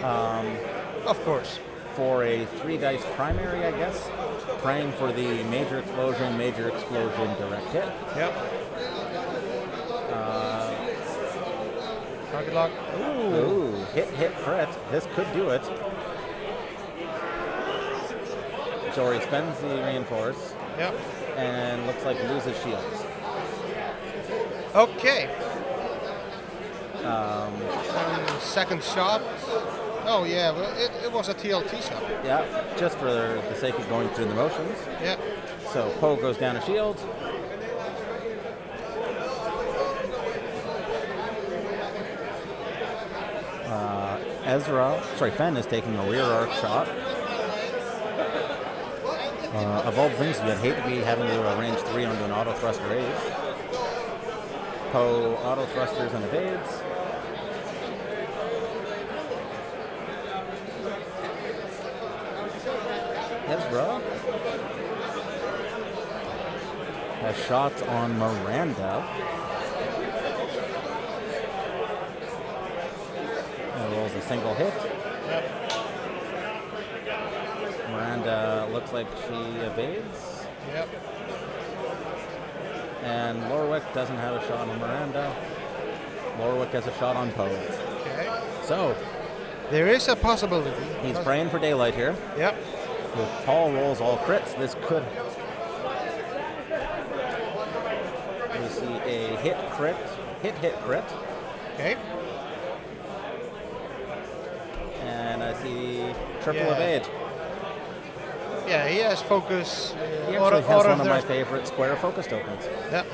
Of course. For a 3-dice primary, I guess. Praying for the major explosion, direct hit. Yep. Target lock. Ooh, hit, crit. This could do it. Jory spends the reinforce. Yep. And looks like loses shields. Okay. Second shot. Oh yeah, well, it was a TLT shot. Yeah, just for the sake of going through the motions. Yeah. So Poe goes down a shield. Fen is taking a rear arc shot. Of all the things, you'd hate to be having to range 3 onto an auto thruster ace. Poe auto thrusters and evades. Ezra has shots on Miranda. Rolls a single hit. Yep. Miranda looks like she evades. Yep. And Lorwick doesn't have a shot on Miranda. Lorwick has a shot on Poe. Okay. So there is a possibility. He's praying for daylight here. Yep. If Paul rolls all crits, this could. We see a hit crit. Hit crit. Okay. And I see triple evade. Yeah, he has focus. He actually has one of my favorite square focus tokens. Yep.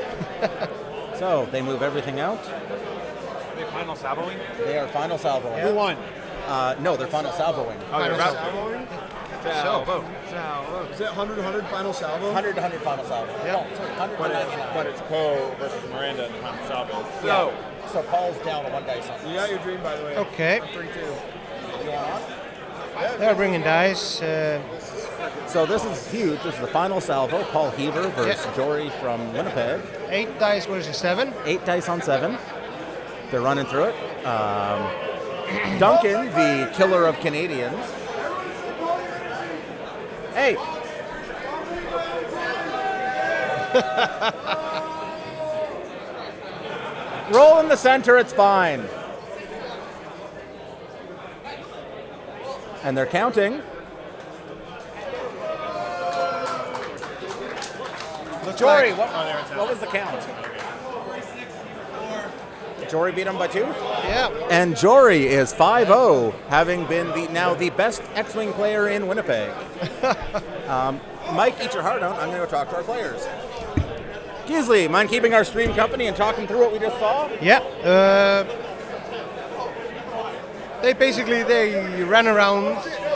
So they move everything out. Are they final salvoing? They are final salvoing. Who won? No, they're final salvoing. Oh, they're Final salvoing? Salvo. Is it 100-100 final salvo? 100-100 final salvo. Yeah. No, sorry, 100-99. But it's Poe versus Miranda in the final salvo. So Paul's down a 1 dice on this. You got your dream, by the way. Okay. 3-2. You want on? They're bringing dice. So this is huge. This is the final salvo. Paul Heaver versus Jory from Winnipeg. 8 dice versus 7. 8 dice on 7. They're running through it. Duncan, the killer of Canadians. Hey! Roll in the center, it's fine. And they're counting. Jory, what was the count? Jory beat him by 2? Yeah. And Jory is 5-0, having been now the best X-Wing player in Winnipeg. Mike, eat your heart out. I'm going to go talk to our players. Gisley, mind keeping our stream company and talking through what we just saw? Yeah. They ran around